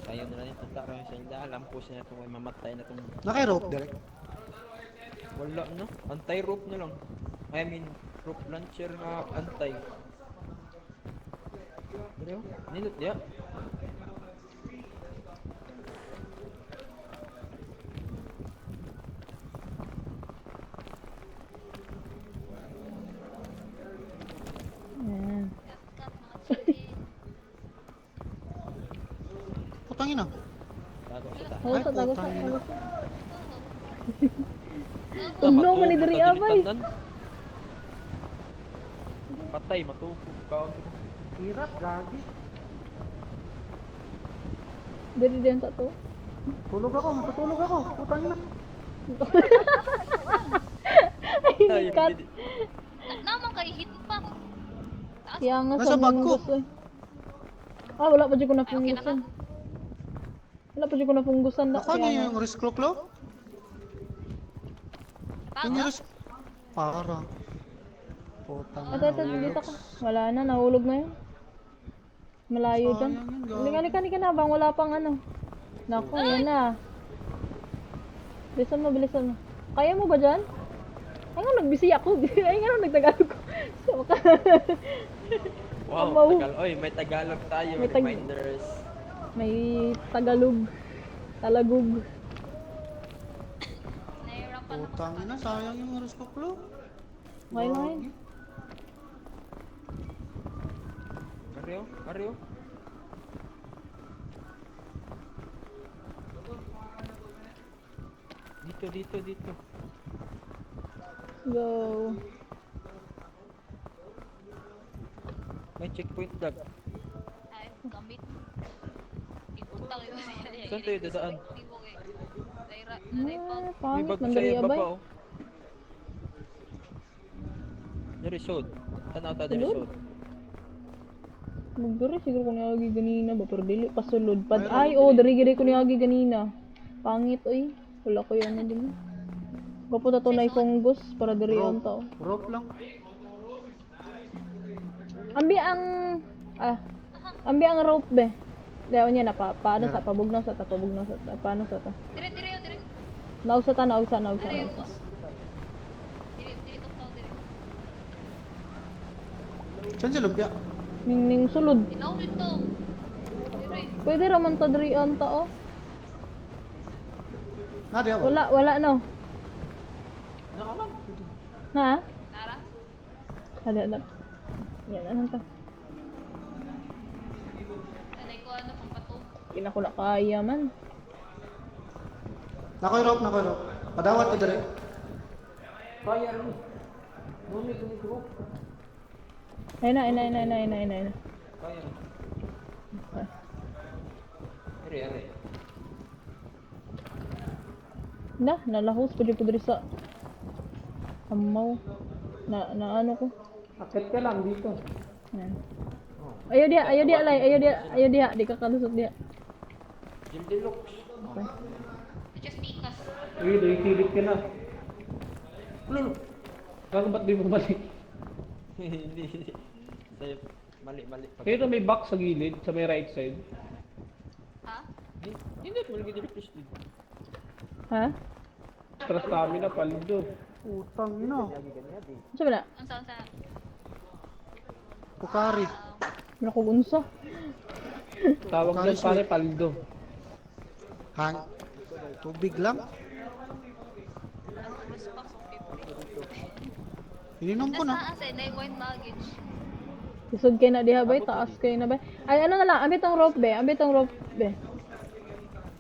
Tayo na lang yung punta kayo sa inda. Alam po siya na itong may mamatay na itong... Naka-rope direct. Wala no? Anti-rope na lang. I mean, rope launcher na antay. Pero, nilot ya. ina. Tago sa taas. Tago sa, tago sa, putang ina. tago sa. Tudlo man ni diri abay. Patay, matupog ka. Hirap, gagi. Diri din sa to. Tulog ako, matutulog ako. Putang ina. Ay, Cut. Naman kay hit pa. Taas. Kaya nga Nasa sa bag ko. gusto eh. Ah, wala pa dyan ko Ay, okay na ka? napunggusan. Wala pa dyan ko napunggusan. Nakuha niyo yung risk clock. Yung Tago. risk... Para. Putang Ito, dito ka. Wala na, nahulog na yun. Malayo dyan. Sayang yun, Halika na bang wala pang ano. Naku, yan na. Bilisan mo. Kaya mo ba dyan? Ay nga, nagbisi ako. Ay nga, nagtagalog ko. Sama ka. Wow, Amaw. Oy, may Tagalog tayo. May Reminders. May Tagalog. Talagog. Nahihirapan ako. Putang ina, sayang yung risk clock. Okay lang yun. Mario. Dito. Go. May checkpoint dag. Ay, gamit. Ibutang yun. Saan tayo dadaan? Nairay pa. Ah, May pangit bag man sa dali iba abay. pa oh. Dari sud. Tanaw ta dari Sulod? sud. Magdari siguro ko niagi ganina ba pero dili pa sulod pad. Ay oh, dari ko niagi ganina. Pangit oy. Wala ko yan na din. Papunta to na fungus para diri ang tao. Rope lang. Ambi ang ambi ang rope be. Daw niya na paano sa pabugnaw sa ta. Paano sa ta? Dire. Nausa ta. Dire yung bus. Dire tugtog dire. Saan si Lumpia? Ning sulod. Inaw dito. Dire. Pwede raman ta diri ang tao. Nadi ako. Wala no. Ha? Tara. Ada. Yan ano ta? Nanay ko ano pang pato. Ina ko na kaya man. Nakoy rope. Padawat ko dire. Kaya rin. Dumi ko. Ayun na. Kaya rin. Are. Nalahos pa dito diri sa amaw. Na ano ko. Akit ka lang dito. Yan. Ayo dia lay. Di ka kalusot dia. Jim Deluxe. Okay. Just pikas. Uy, ikilit ka na. Ano? Kaya ba't di mo balik? Hindi. Sayo, mali. Kaya na may box sa gilid, sa may right side. Ha? Hindi, mali dito please. Ha? Extra stamina, paldo. Putang ina. Sabi na. Ang saan sa? Pukari. Nakugunsa. Tawag Kari dyan pare, paldo. Hang. Tubig lang. Ang response of people. Ininom ko na. Nasa na yung luggage. Isod kay na diha bay, taas kay na bay. Ay ano na lang, ambit ang rope be.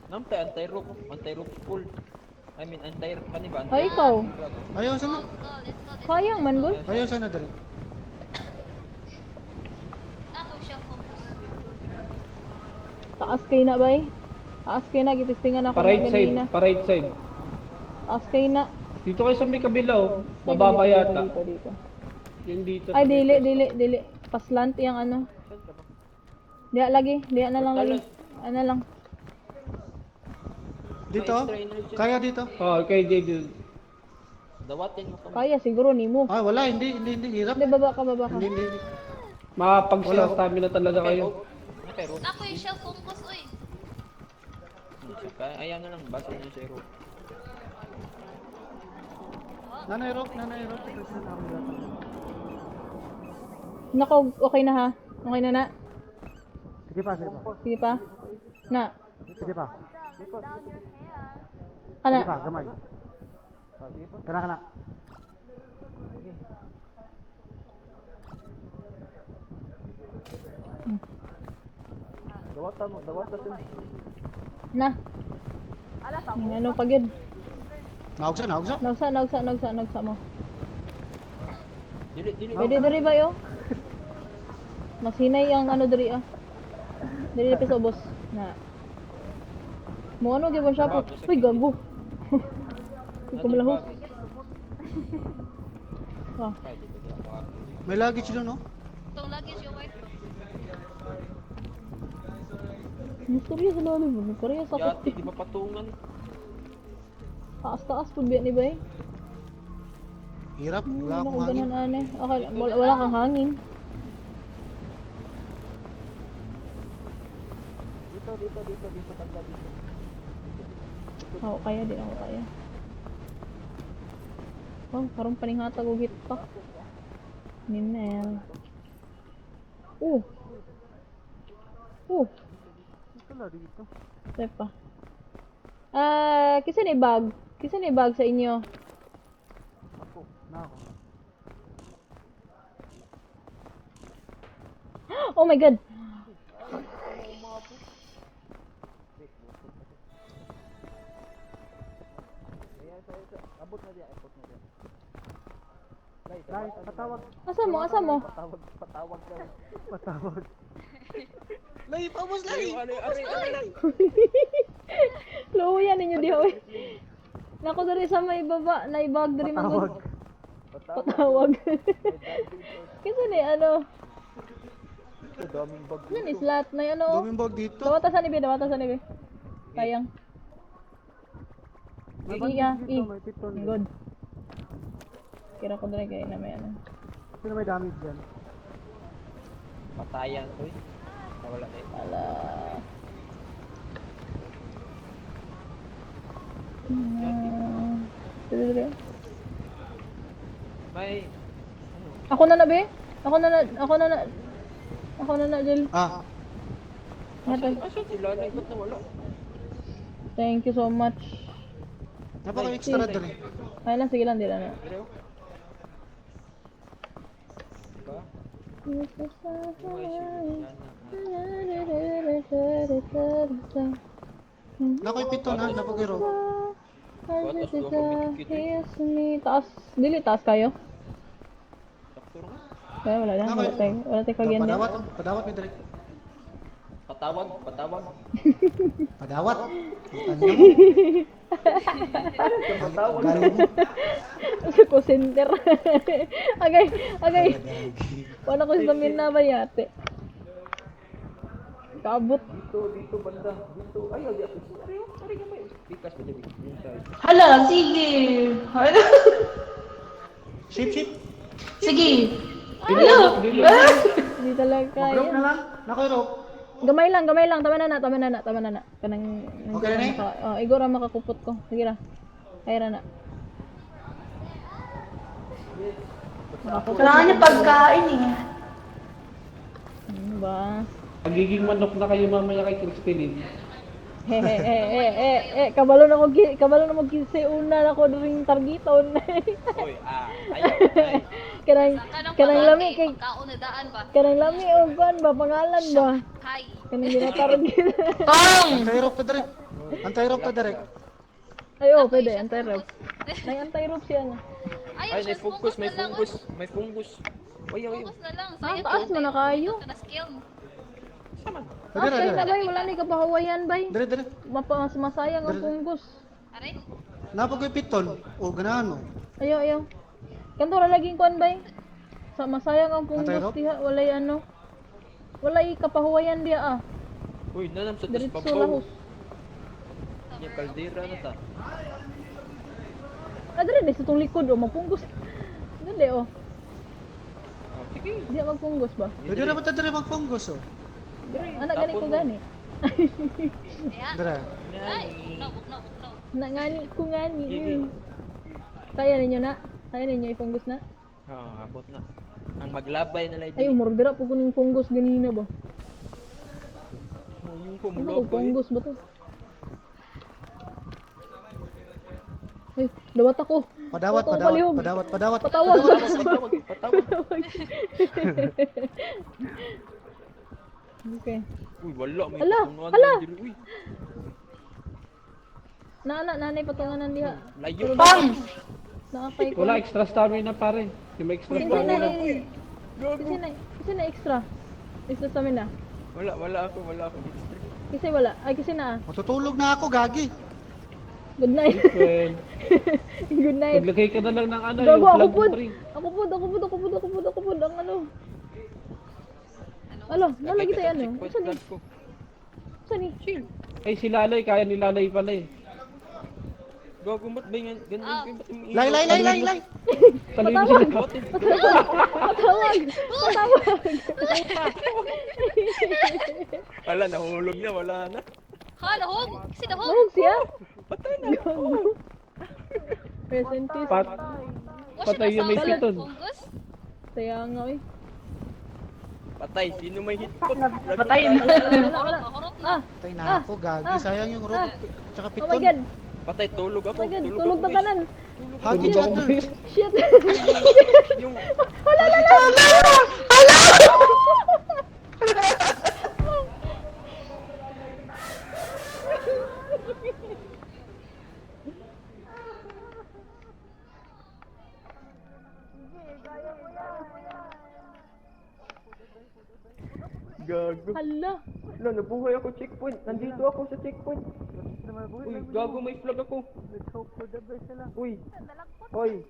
Namtay anti-rope pull. I mean kaniba. Ay ikaw. Ayaw sana. Let's go. Sayang man gul. Ayaw sana dire. Ako siya focus. Taas kay na bay. Taas kay na gitistingan ako Pa right na side, ganina. pa right side. Taas kay na. Dito kayo sa may kabila oh. Ay, Mababa dito, yata. Dito. Yung dito. Ay dili. Paslant yang ano. Diya lagi, diya na lang lagi. Ano lang. Dito? Kaya dito? Oh, kay JD. Dawatin mo kami. Kaya siguro nimo. Ah, wala. Hindi. Hirap. Hindi baba ka. Hindi. Makapag-extra stamina talaga kayo. Naka-rope. Ako yung siya focus oy. Ayan na lang, basa niyo sa rope. Nanay rope. Nako, okay na ha. Okay na na. Sige pa. Sige pa. Na. Sige pa. Kana. Gamay. Kana. Na. Ang ano pag yun? Naugsa, naugsa. Nagsa mo. Dili, dili. Pwede diri ba yo? Masinay ang ano diri ah. Diri pa sa ubos. Na. Mo ano gyud siya po. Uy gago. Uy kumalahos. Ah, Ay, di ba ako? May luggage doon, no? Itong luggage yung wife. mysterious sa lalim mo. Korea sa Yati, di ba patungan? taas pud biya ni bay. Hirap, wala akong Wala hangin. ganun ane. Okay, wala kang hangin. Dito, tanda dito. Ako kaya, di ako kaya. Oh, karong paninghatag og hit pa. Ninel. Oh. Ito lang dito. Sepa. Kisa ni bag? Kisa ni bag sa inyo? Ako, na ako. Oh my god. Abot na diya, abot na diya. Dahil, patawag. Asa mo? Patawag ka. Patawag. Lay, pamos lay! Ari. Low yan ninyo di oy. Nako diri sa may baba, na ibag diri Patawag. mo. Patawag. Kisa ni ano? Daming bag. Ano ni slot na ano? Dumimbog dito. Dawata sa ni be. Sayang. May Iya, bandage dito, may piton. Good. Kira ko diri kay na may ano. Sino may damage dyan? Patayan ko eh. Nawala na eh. Ala. Dili. May... Ako na be? Ako na na Jel. Ah, Asa sila? Ba't nawala? Thank you so much. napaka-extra doon eh. Ay lang, sige lang, di lang na. Pero? Diba? Nakoy piton ha, napagiro. Taas, dili taas kayo. Sakto rin. Kaya wala na, wala tayo kagyan din. Padawat may direct. Patawag. Padawat. Galing mo. Sa ko center. Agay. Wala ko sa na ba yate? Kabot. Dito, banda. Dito. Ay, ari ka may. Bikas ba dito? Hala, sige. Hala. Ship. Sige. Hala. Hindi talaga Rope na kaya. lang. Nakoy rope. Gamay lang. Tama na na. Kanang Okay na eh? igor ang makakupot ko. Sige ra. Kaya ra na. Kailangan niya pagkain eh. Ano ba? Magiging manok na kayo mamaya kay Crispin. Kabalo na mo gisay una na ko during targeton. Oy, ayaw. Kanang lami kay Pagkaunadaan ba? kanang lami og kuan ba pangalan ba? Hi. Kanang ginatarget. Tong! Anti-rope to direct. Ay oh, pwede anti-rope. May anti-rope siya na. Ay, may fungus. May fungus. Oy. Focus na lang. Ah, taas mo na kayo. Ito na skill. Ah, kay na bay wala ni kabahawayan bay. Dire. Masayang ang punggos. Aray. Napagoy piton. O, ganahan mo. Ayo. Kanto ra laging kuan bay. Sa masayang ang punggos Anti-rope? diha walay ano. Walay kapahawayan dia ah. Uy, nanam sa Diretso taspabaw. lahos. Yung kaldera na ta. Adre di sa tong likod oh mapunggos. Gande oh. Sige. Di magpunggos ba? Pwede na ba ito dire magpunggos o? Anak gani ko gani. Kaya. Dire. Ay. No. Na ngani ko ngani. Kaya ninyo na? Kaya ninyo ipunggos na? Abot na. Ang maglabay na lang Ay, umordera po ko ng punggos ganina ba? Yung Ano ko kumulabay. punggos ba to? Ay, dawat ako. Padawat. Patawag. Patawag. Okay. Uy, wala. May Hala, patungan hala! na diri. Uy, Nanay patunganan diha. layo. Bang! Nakapay ko. Wala, extra stamina pare. Yung may extra Kasi na stamina. Kasi na extra. Extra stamina. Wala ako. Kasi wala. Ay, kasi na. Matutulog na ako, gagi. Good night. Well, Good night. naglagay ka na lang ng ano, Gago, yung ako flag po. tree. Ako po. Ang ano. Alo, nalagi tayo ano. Saan ni? Saan ni? Ay, si Lalay, kaya ni Lalay pala eh. Gago, ba't ba yan? Ganun Ah. ba't yung Lay. Taloy mo sila. Patawag. Wala, nahulog na. Wala na. Ha, nahog! Kasi nahog! Mahog siya? Patay na. Rest in peace. Wash Patay yung may sa piton. fungus? Kaya nga eh. Patay. Sino may hit ko? Patay na. Wala. Mahurot na. Patay na ako, gagi. Sayang yung rope. Tsaka Oh my piton. god. Patay, tulog Oh ako. my god. Tulog Tulog ako, na guys. kanan. Hagi Tulog ako, other. guys. Shit. Yung... Gago. Hala. Wala, nabuhay ako checkpoint. Nandito ako sa checkpoint. Uy, gago, may flag ako. Let's hope for the best sila. Uy. Hoy.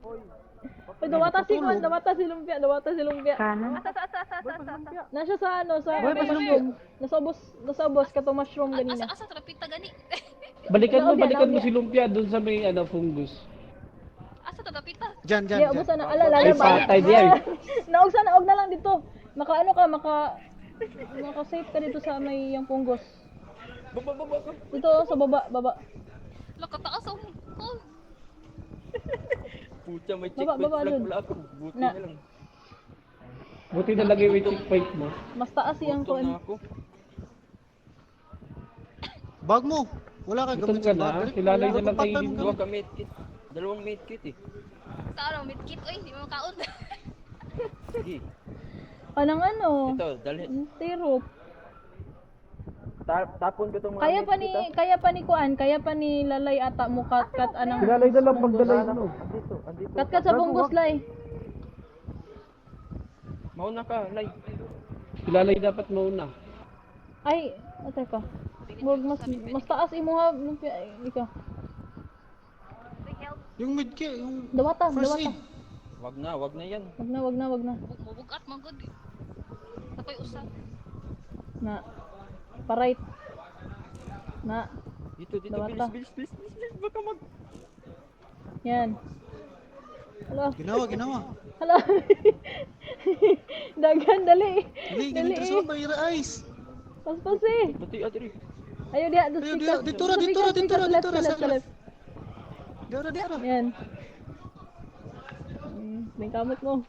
Uy, dawata si Juan. Dawata si Lumpia. Kanan. Nasya sa ano, sa Boy, pa mushroom. Nasa ubos ka to mushroom ganina. Asa trapita gani? Balikan mo Naobya. si Lumpia doon sa may ano, fungus. Asa trapita? Dyan. Di, ubos na. Ala, Ay, lala ba? patay diyan. Naog na lang dito. Maka ano ka, maka-safe ka dito sa may yung punggos. Baba. Dito sa baba. Lakataas ako. Oh. Pucha, may Baba, checkpoint baba, flag dun. pala ako. Buti Na. na lang. Buti na lagay may checkpoint mo. Mas taas yung Gutom na kuan. ako. Bag mo. Wala ka Gutom gamit ka sa na, battery. si Lalay na lang Patay kainin mo mo. Dalawa ka medkit. Dalawang medkit eh. Sa ano, medkit. Uy, di mo makaon. Sige. Anong ano? Ito, dalhin. Syrup. Tapon ko itong mga Kaya pa ni Lalay ata mo kat anang. Si Lalay na lang pagdalay mo. Andito. Kat sa punggos lay. Mauna ka, Lay. Si Lalay dapat mauna. Ay, teka. Mas taas imo ha, Lumpia. Ikaw. Yung midkit, yung Dawata. first aid. Wag na yan. Wag na. Mubugat, manggod. Tapoy usap. Na. Parait. Na. Dito, Dawata. bilis. Baka mag... Yan. Hala. Ginawa. Hala. Dagan, dali. Dali, ganito sa bayra ice. Paspas eh. Pati, Adri. Ayo dia, Dito ra, sa left. Dara. Yan. May kamot mo.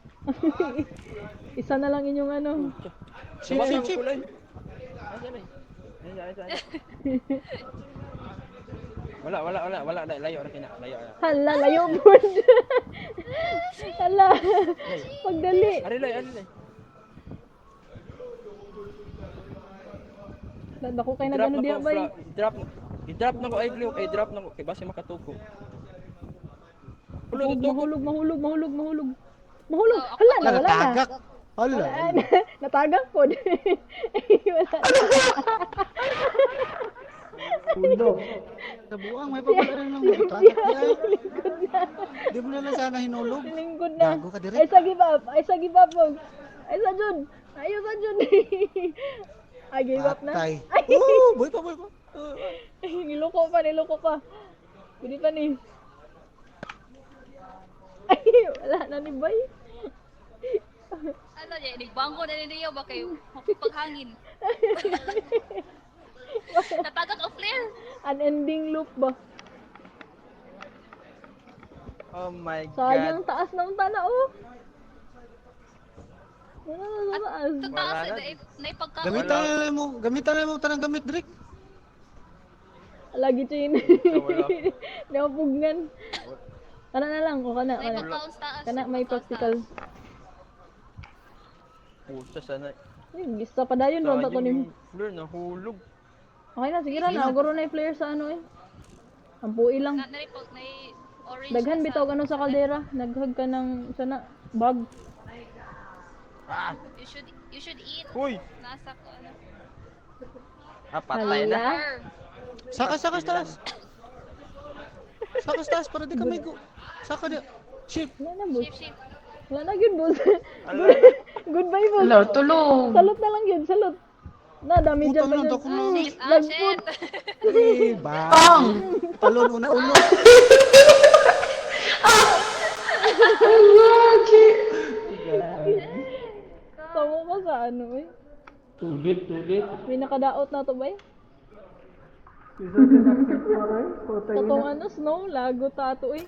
Isa na lang inyong ano. Chip. Kulay. Asa, Lay? Ayan. Wala. Layo na. Hala, layo po. Hala. Pagdali. Ari, Lay. Dako kay nagano diha bay. I-drop na ko ay glue. Drop na ko. Kay base makatuko. Mahulog. Hala, wala na. Natagak. Hala. Natagak po. Wala. Ulo. Sa buang, may papalaran lang mo. Tagak niya eh. Di mo na lang sana hinulog. Lingkod na. Gago ka direct. Ay sa give up. Wag. Ay sa Jun. Ayaw sa Jun. Ay, give up na. Patay. Ay, Boy pa. niloko pa. Pwede pa ni. Ay, wala na ni Bay. Ano niya, nagbango na niyo ba kayo? Mapipaghangin. Natagak ang flare. Unending loop ba? Oh my Sayang God. taas ng tana, oh. Wala na sa taas. Sa taas, Wala na. naipagkaon. Gamitan na mo tanang gamit direct. Lagi chin. Wala. Napugngan. Kana na lang, o kana. Naipagkaon sa taas. Kana may practical. Puta, sana. Gista pa dayon ron to ni. Fleur, nahulog. Okay na, sige ra na. Guro na yung player sa ano eh. Ang pui lang. Na orange Daghan na bitaw ka sa kaldera. Naghag ka ng sana bag. You should eat. Uy! Nasa ko ano. Patay na. Hala. Or, Saka taas. Saka taas para di ka may go. Saka di. Ship. Wala na, boss. Shift. Wala na yun, boss. Ala. Goodbye, boss. Hello, tulog. Salot na lang yun, salot. Na, dami dyan Putang pa na, dyan. dako na. Shit. Eh, ba? Pang! Talon una ulo. Tama ka sa ano eh. Tulit. May nakadaot na to ba eh? Isa din accept mo rin. Putang ina. Katong ano, snow, lago tato eh.